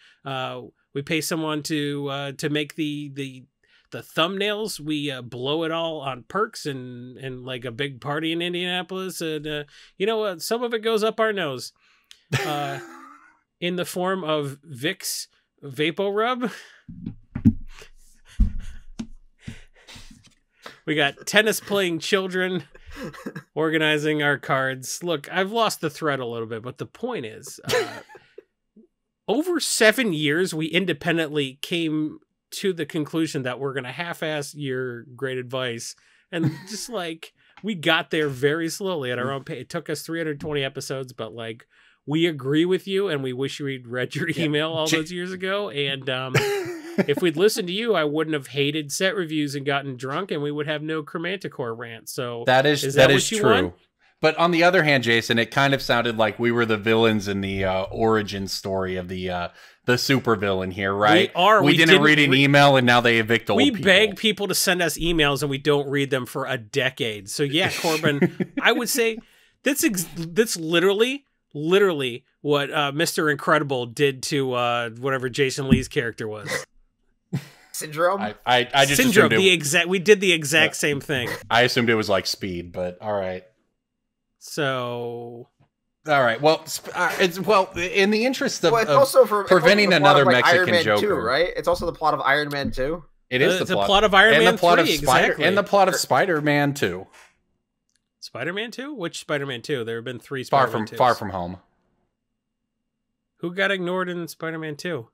We pay someone to make the thumbnails. We blow it all on perks and like a big party in Indianapolis. And you know what? Some of it goes up our nose in the form of Vicks Vapo Rub. We got tennis playing children organizing our cards. Look, I've lost the thread a little bit, but the point is, over 7 years, we independently came to the conclusion that we're going to half-ass your great advice and just we got there very slowly at our own pace. It took us 320 episodes, but like we agree with you, and we wish we'd read your email all those years ago. And if we'd listened to you, I wouldn't have hated set reviews and gotten drunk, and we would have no Chromanticore rant. So that is true. Want? But on the other hand, Jason, it kind of sounded like we were the villains in the origin story of the supervillain here, right? We didn't read an email, and now they evict old people. We beg people to send us emails, and we don't read them for a decade. So yeah, Corbin, I would say that's literally what Mr. Incredible did to whatever Jason Lee's character was. Syndrome? I just Syndrome. Assumed we did the exact same thing. I assumed it was like Speed, but all right. So, all right. Well, in the interest of, also preventing another Mexican Iron Man Joker, 2, right? It's also the plot of Iron Man 2. It is the plot of Iron Man 3, exactly. And the plot of Spider-Man 2. Spider-Man 2? Which Spider-Man 2? There have been 3 Spider-Man 2s. Far From Home. Who got ignored in Spider-Man 2?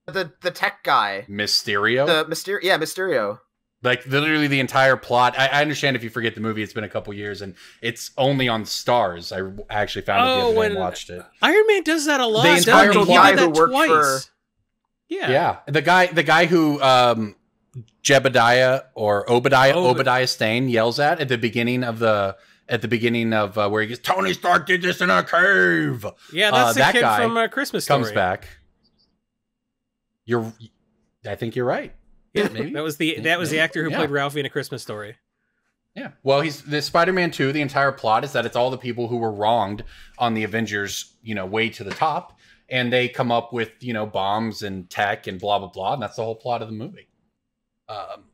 The tech guy. Mysterio? Mysterio. Like, literally the entire plot. I understand if you forget the movie, it's been a couple years, and it's only on Stars. I actually found it the other day and watched it. Iron Man does that a lot. The entire guy who worked twice. Yeah. The guy who Obadiah Stane yells at the beginning of where he goes, Tony Stark did this in a cave. Yeah, that's the kid from Christmas Story. Comes back. I think you're right. Yeah, maybe that was the actor who played Ralphie in A Christmas Story. Yeah. Well, he's the Spider-Man 2. The entire plot is that it's all the people who were wronged on the Avengers, way to the top, and they come up with bombs and tech and blah blah blah, and that's the whole plot of the movie.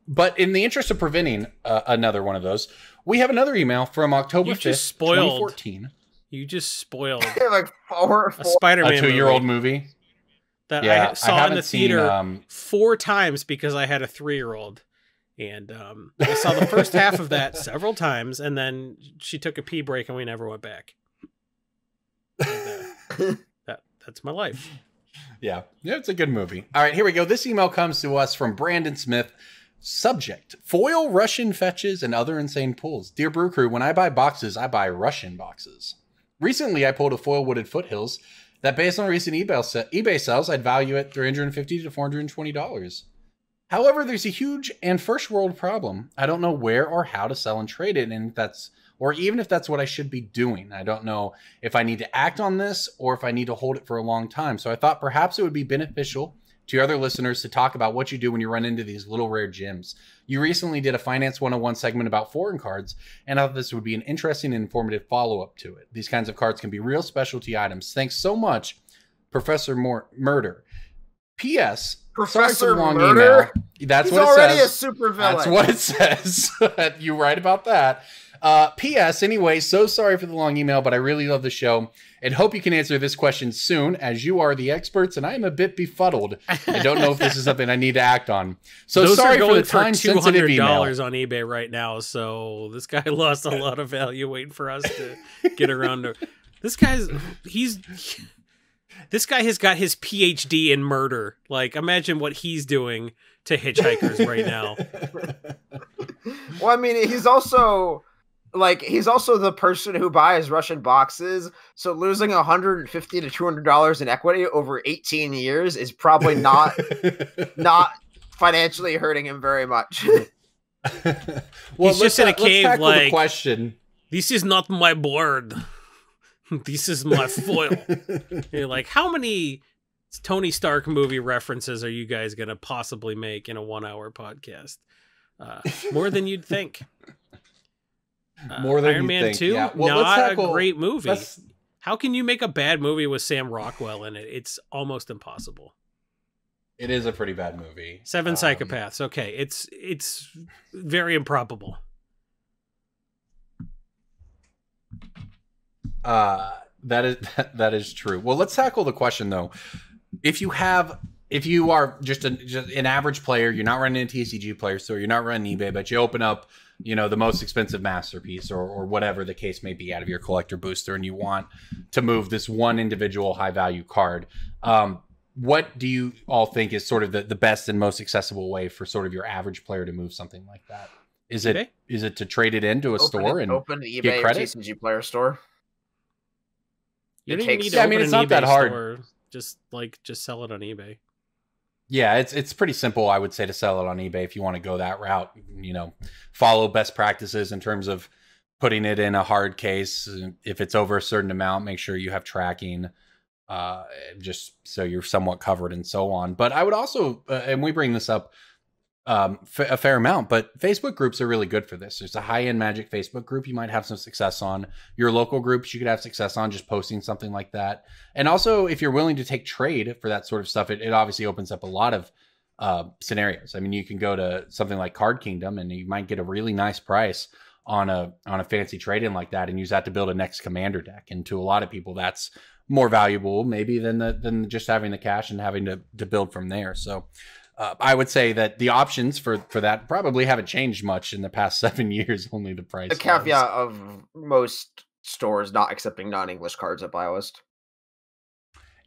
But in the interest of preventing another one of those, we have another email from October 5th, 2014. You just spoiled like a Spider-Man, a 2-year-old movie. That I saw in the theater 4 times because I had a 3-year-old. And I saw the first half of that several times, and then she took a pee break and we never went back. And, that's my life. Yeah, it's a good movie. All right, here we go. This email comes to us from Brandon Smith. Subject: foil Russian fetches and other insane pulls. Dear Brew Crew, when I buy boxes, I buy Russian boxes. Recently, I pulled a foil wooded foothills that, based on recent eBay sales, I'd value at $350 to $420. However, there's a huge and first world problem. I don't know where or how to sell and trade it, and even if that's what I should be doing. I don't know if I need to act on this or if I need to hold it for a long time. So I thought perhaps it would be beneficial to your other listeners to talk about what you do when you run into these little rare gems. You recently did a Finance 101 segment about foreign cards, and I thought this would be an interesting and informative follow-up to it. These kinds of cards can be real specialty items. Thanks so much, Professor Murder. P.S. Professor long Murder? Email. That's He's what it says. already a supervillain. That's what it says. You right about that. P.S. Anyway, so sorry for the long email, but I really love the show and hope you can answer this question soon, as you are the experts and I am a bit befuddled. I don't know if this is something I need to act on. So those sorry are going for the time-sensitive email. $200 on eBay right now, so this guy lost a lot of value waiting for us to get around to. This guy has got his PhD in murder. Like, imagine what he's doing to hitchhikers right now. Well, I mean, he's also the person who buys Russian boxes. So losing $150 to $200 in equity over 18 years is probably not financially hurting him very much. Well, he's just in a cave. Like, the question. This is not my board. This is my foil. You're like, how many Tony Stark movie references are you guys going to possibly make in a 1-hour podcast? More than you'd think. More than Iron Man think. 2, Yeah. Well, not a great movie. How can you make a bad movie with Sam Rockwell in it? It's almost impossible. It is a pretty bad movie. 7 Psychopaths. Okay, it's very improbable. That is true. Well, let's tackle the question though. If you are just an average player, you're not running a TCG player store, you're not running eBay, but you open up, the most expensive masterpiece or whatever the case may be out of your collector booster, and you want to move this one individual high value card. What do you all think is sort of the best and most accessible way for sort of your average player to move something like that? Is it to trade it into a store and open eBay get or credit? TCG Player Store? You don't even need to open it's an not eBay that hard. store. Just sell it on eBay. Yeah, it's pretty simple, I would say, to sell it on eBay if you want to go that route. You know, follow best practices in terms of putting it in a hard case. If it's over a certain amount, make sure you have tracking, just so you're somewhat covered and so on. But I would also, and we bring this up a fair amount, but Facebook groups are really good for this. There's a high-end Magic Facebook group you might have some success on. Your local groups you could have success on just posting something like that. And also, if you're willing to take trade for that sort of stuff, it obviously opens up a lot of scenarios. I mean, you can go to something like Card Kingdom and you might get a really nice price on a fancy trade-in like that and use that to build a next commander deck. And to a lot of people, that's more valuable maybe than just having the cash and having to build from there. So I would say that the options for that probably haven't changed much in the past 7 years, only the price. The caveat of most stores not accepting non-English cards at buy list.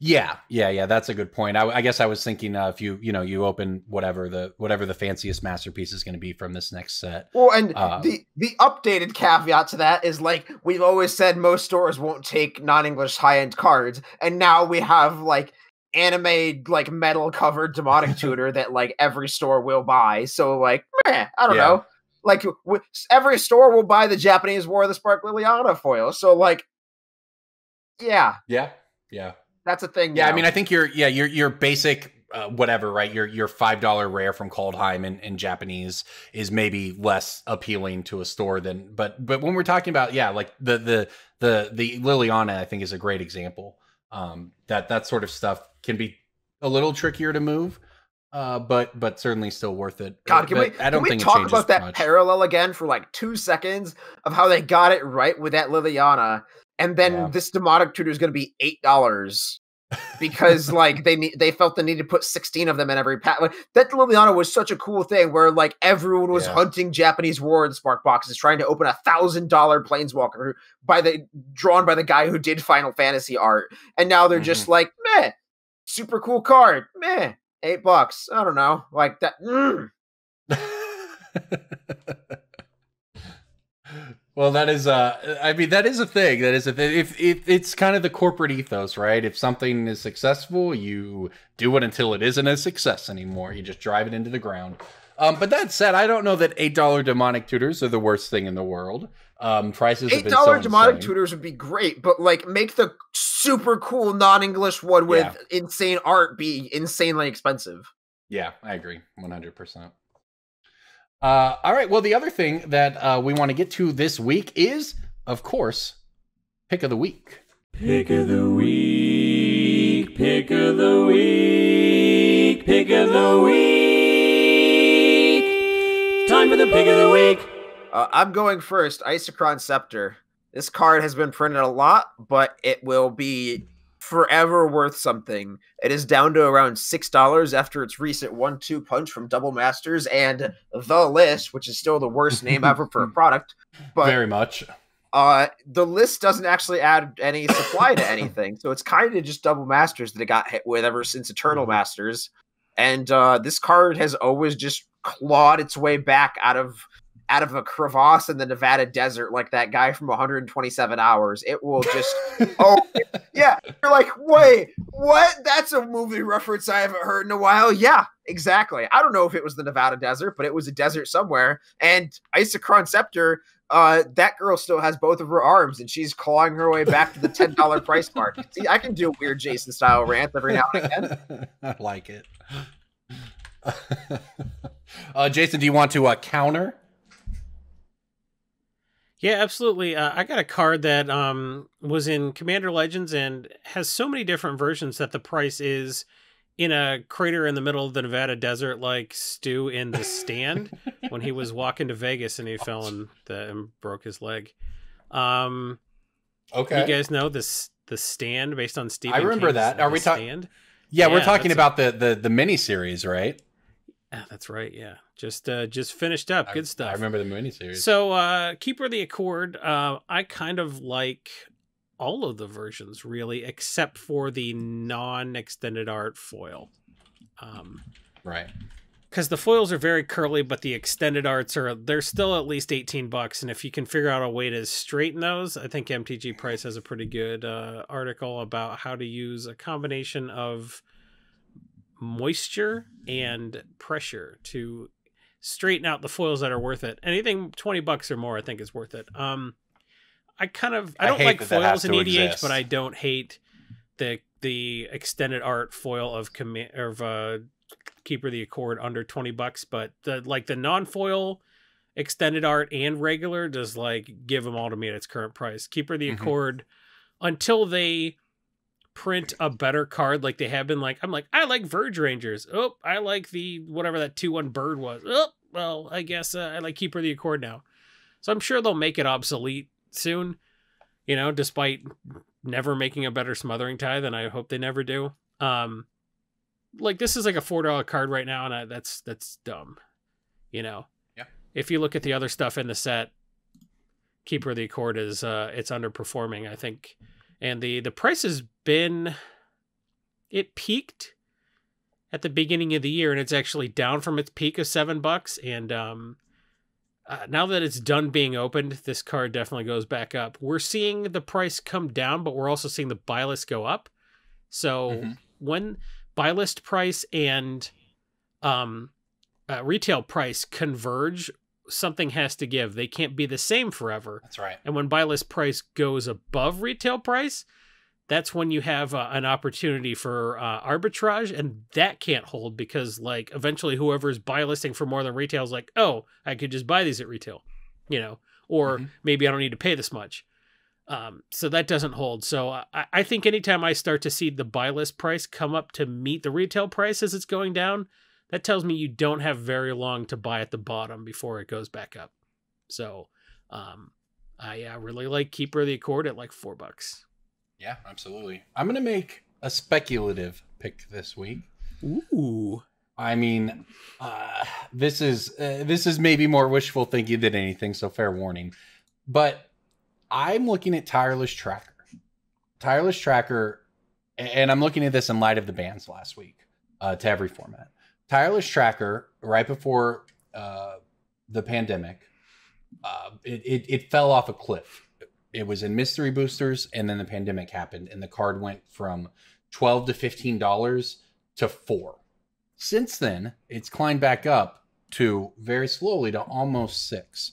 Yeah, that's a good point. I guess I was thinking if you open whatever the fanciest masterpiece is going to be from this next set. Well, and the updated caveat to that is, like, we've always said most stores won't take non-English high-end cards, and now we have, like, anime, like, metal covered demonic tutor that, like, every store will buy. So, like, I don't know. Like, every store will buy the Japanese War of the Spark Liliana foil. So, like, yeah. That's a thing. Yeah, now. I mean, I think your basic whatever, right? Your $5 rare from Kalheim in Japanese is maybe less appealing to a store than, but when we're talking about like the Liliana, I think is a great example. That sort of stuff can be a little trickier to move, but certainly still worth it. God, can we talk about that much. Parallel again for like 2 seconds of how they got it right with that Liliana, and then this demonic tutor is going to be $8 because like they felt the need to put 16 of them in every pack. Like, that Liliana was such a cool thing where like everyone was hunting Japanese War in Spark boxes, trying to open $1,000 Planeswalker drawn by the guy who did Final Fantasy art, and now they're just like, meh, super cool card, meh, $8. I don't know, like that. Well, that is I mean, that is a thing. That is a thing. If it's kind of the corporate ethos, right? If something is successful, you do it until it isn't a success anymore. You just drive it into the ground. But that said, I don't know that $8 demonic tutors are the worst thing in the world. Prices have been so $8 demonic insane. tutors would be great, but like make the super cool non-English one with insane art be insanely expensive. Yeah, I agree, 100%. All right. Well, the other thing that we want to get to this week is, of course, Pick of the Week. Pick of the Week. Pick of the Week. Pick of the Week. Time for the Pick of the Week. I'm going first. Isochron Scepter. This card has been printed a lot, but it will be forever worth something. It is down to around $6 after its recent 1-2 punch from Double Masters and The List, which is still the worst name ever for a product. But very much. The List doesn't actually add any supply to anything, so it's kind of just Double Masters that it got hit with ever since Eternal Masters. And this card has always just clawed its way back out of a crevasse in the Nevada desert, like that guy from 127 Hours. It will just, yeah. You're like, wait, what? That's a movie reference I haven't heard in a while. Yeah, exactly. I don't know if it was the Nevada desert, but it was a desert somewhere. And Isochron Scepter, that girl still has both of her arms, and she's clawing her way back to the $10 price mark. See, I can do a weird Jason-style rant every now and again. I like it. Jason, do you want to counter? Yeah, absolutely. I got a card that was in Commander Legends and has so many different versions that the price is in a crater in the middle of the Nevada desert, like Stu in The Stand when he was walking to Vegas and he fell and broke his leg. Okay, you guys know this The Stand based on Stephen King's remember that. Are we talking? Yeah, we're talking about the mini series, right? That's right. Yeah, just finished up. Good stuff. I remember the miniseries. So, Keeper of the Accord. I kind of like all of the versions, really, except for the non-extended art foil. Right. because the foils are very curly, but the extended arts they're still at least $18. And if you can figure out a way to straighten those, I think MTG Price has a pretty good article about how to use a combination of moisture and pressure to straighten out the foils that are worth it. Anything $20 or more, I think, is worth it. I don't like foils in EDH, but I don't hate the extended art foil of Keeper of the Accord under $20, but the non-foil extended art and regular does give them all to me at its current price. Keeper of the Accord, until they print a better card like they have been, I like Verge Rangers. Oh, I like the whatever that 2/1 bird was. Oh, well, I guess I like Keeper of the Accord now. So I'm sure they'll make it obsolete soon, despite never making a better Smothering Tithe, and I hope they never do. This is a $4 card right now, and that's dumb. Yeah. If you look at the other stuff in the set, Keeper of the Accord is it's underperforming, I think. And the price has been, it peaked at the beginning of the year, and it's actually down from its peak of $7. And now that it's done being opened, this card definitely goes back up. We're seeing the price come down, but we're also seeing the buy list go up. So when buy list price and retail price converge, something has to give. They can't be the same forever. That's right. And when buy list price goes above retail price, that's when you have an opportunity for arbitrage, and that can't hold because eventually whoever's buy listing for more than retail is like, oh, I could just buy these at retail, or maybe I don't need to pay this much. So that doesn't hold. So I think anytime I start to see the buy list price come up to meet the retail price as it's going down, that tells me you don't have very long to buy at the bottom before it goes back up. So I really like Keeper of the Accord at $4. Yeah, absolutely. I'm going to make a speculative pick this week. Ooh. I mean, this is maybe more wishful thinking than anything, so fair warning. But I'm looking at Tireless Tracker. Tireless Tracker, and I'm looking at this in light of the bans last week to every format. Tireless Tracker, right before the pandemic, it fell off a cliff. It was in mystery boosters, and then the pandemic happened, and the card went from $12 to $15 to $4. Since then, it's climbed back up to very slowly to almost $6.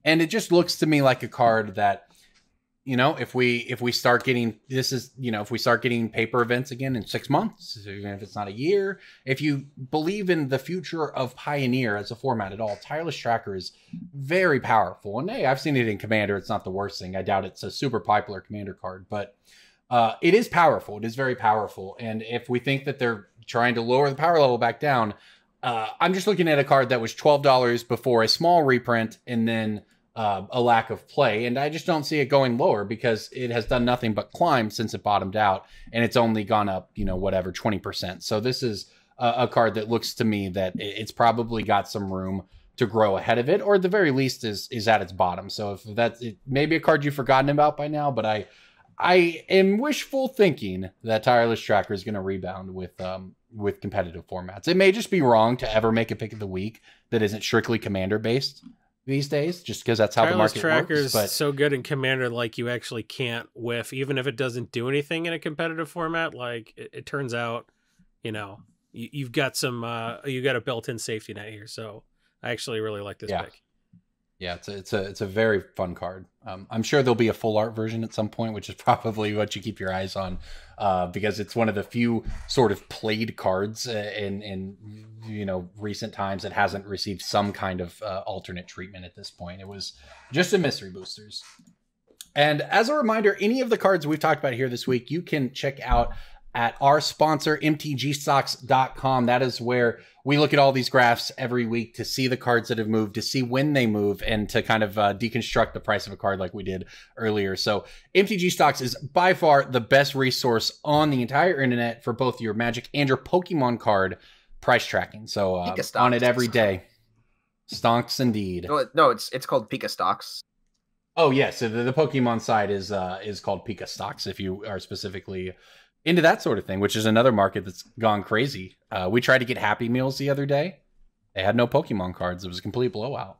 And it just looks to me like a card that, if we start getting if we start getting paper events again in 6 months, even if it's not a year, if you believe in the future of Pioneer as a format at all, Tireless Tracker is very powerful. And hey, I've seen it in Commander. It's not the worst thing. I doubt it's a super popular Commander card, but it is powerful. It is very powerful. And if we think that they're trying to lower the power level back down, I'm just looking at a card that was $12 before a small reprint and then a lack of play, and I just don't see it going lower because it has done nothing but climb since it bottomed out, and it's only gone up, 20%. So this is a card that looks to me that it's probably got some room to grow ahead of it, or at the very least is at its bottom. So if that's it, maybe a card you've forgotten about by now, but I am wishful thinking that Tireless Tracker is going to rebound with competitive formats. It may just be wrong to ever make a pick of the week that isn't strictly Commander based these days, just because that's how Tireless the market works. But so good in Commander, you actually can't whiff, even if it doesn't do anything in a competitive format. It turns out, you've got a built-in safety net here. So I actually really like this pick. Yeah, it's a very fun card. I'm sure there'll be a full art version at some point, which is probably what you keep your eyes on, because it's one of the few sort of played cards in recent times that hasn't received some kind of alternate treatment at this point. It was just in mystery boosters. And as a reminder, any of the cards we've talked about here this week, you can check out at our sponsor, mtgstocks.com. That is where we look at all these graphs every week to see the cards that have moved, to see when they move, and to kind of deconstruct the price of a card like we did earlier. So MTG Stocks is by far the best resource on the entire internet for both your Magic and your Pokemon card price tracking. So on it every day. Stonks indeed. No, it's called Pika Stocks. Oh, yeah. So the Pokemon side is called Pika Stocks if you are specifically into that sort of thing, which is another market that's gone crazy. We tried to get Happy Meals the other day, They had no Pokemon cards. It was a complete blowout.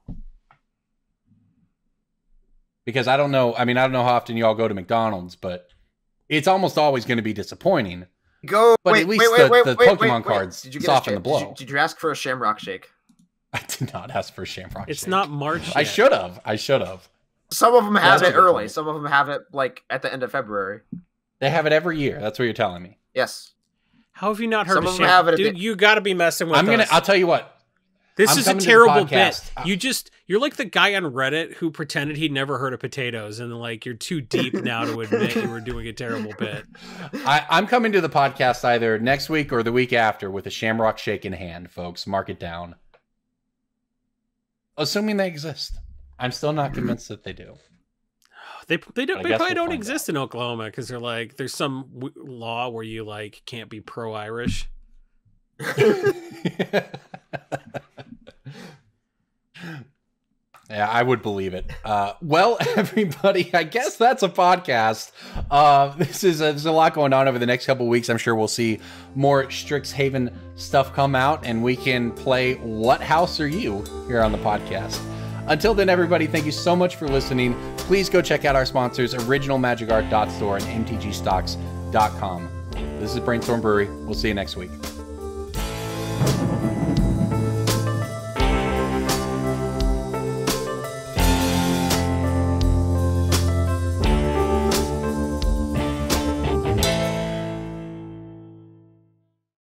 Because I don't know. I mean, I don't know how often you all go to McDonald's, but it's almost always going to be disappointing. But at least the Pokemon cards soften the blow. Did you ask for a Shamrock Shake? I did not ask for a Shamrock Shake. It's not March yet. I should have. Some of them have it early. Some of them have it like at the end of February. They have it every year. That's what you're telling me. Yes. How have you not heard of Shamrock? Dude, you got to be messing with us. I'll tell you what. This is a terrible bit. You're like the guy on Reddit who pretended he'd never heard of potatoes, and like you're too deep now to admit you were doing a terrible bit. I'm coming to the podcast either next week or the week after with a Shamrock Shake in hand, folks. Mark it down. Assuming they exist. I'm still not convinced that they do. They probably don't exist in Oklahoma because they're like there's some law where you like can't be pro-Irish. Yeah, I would believe it. Well, everybody, I guess that's a podcast. There's a lot going on over the next couple of weeks. I'm sure we'll see more Strixhaven stuff come out, and we can play What House Are You here on the podcast. Until then, everybody, thank you so much for listening. Please go check out our sponsors, originalmagicart.store and mtgstocks.com. This is Brainstorm Brewery. We'll see you next week.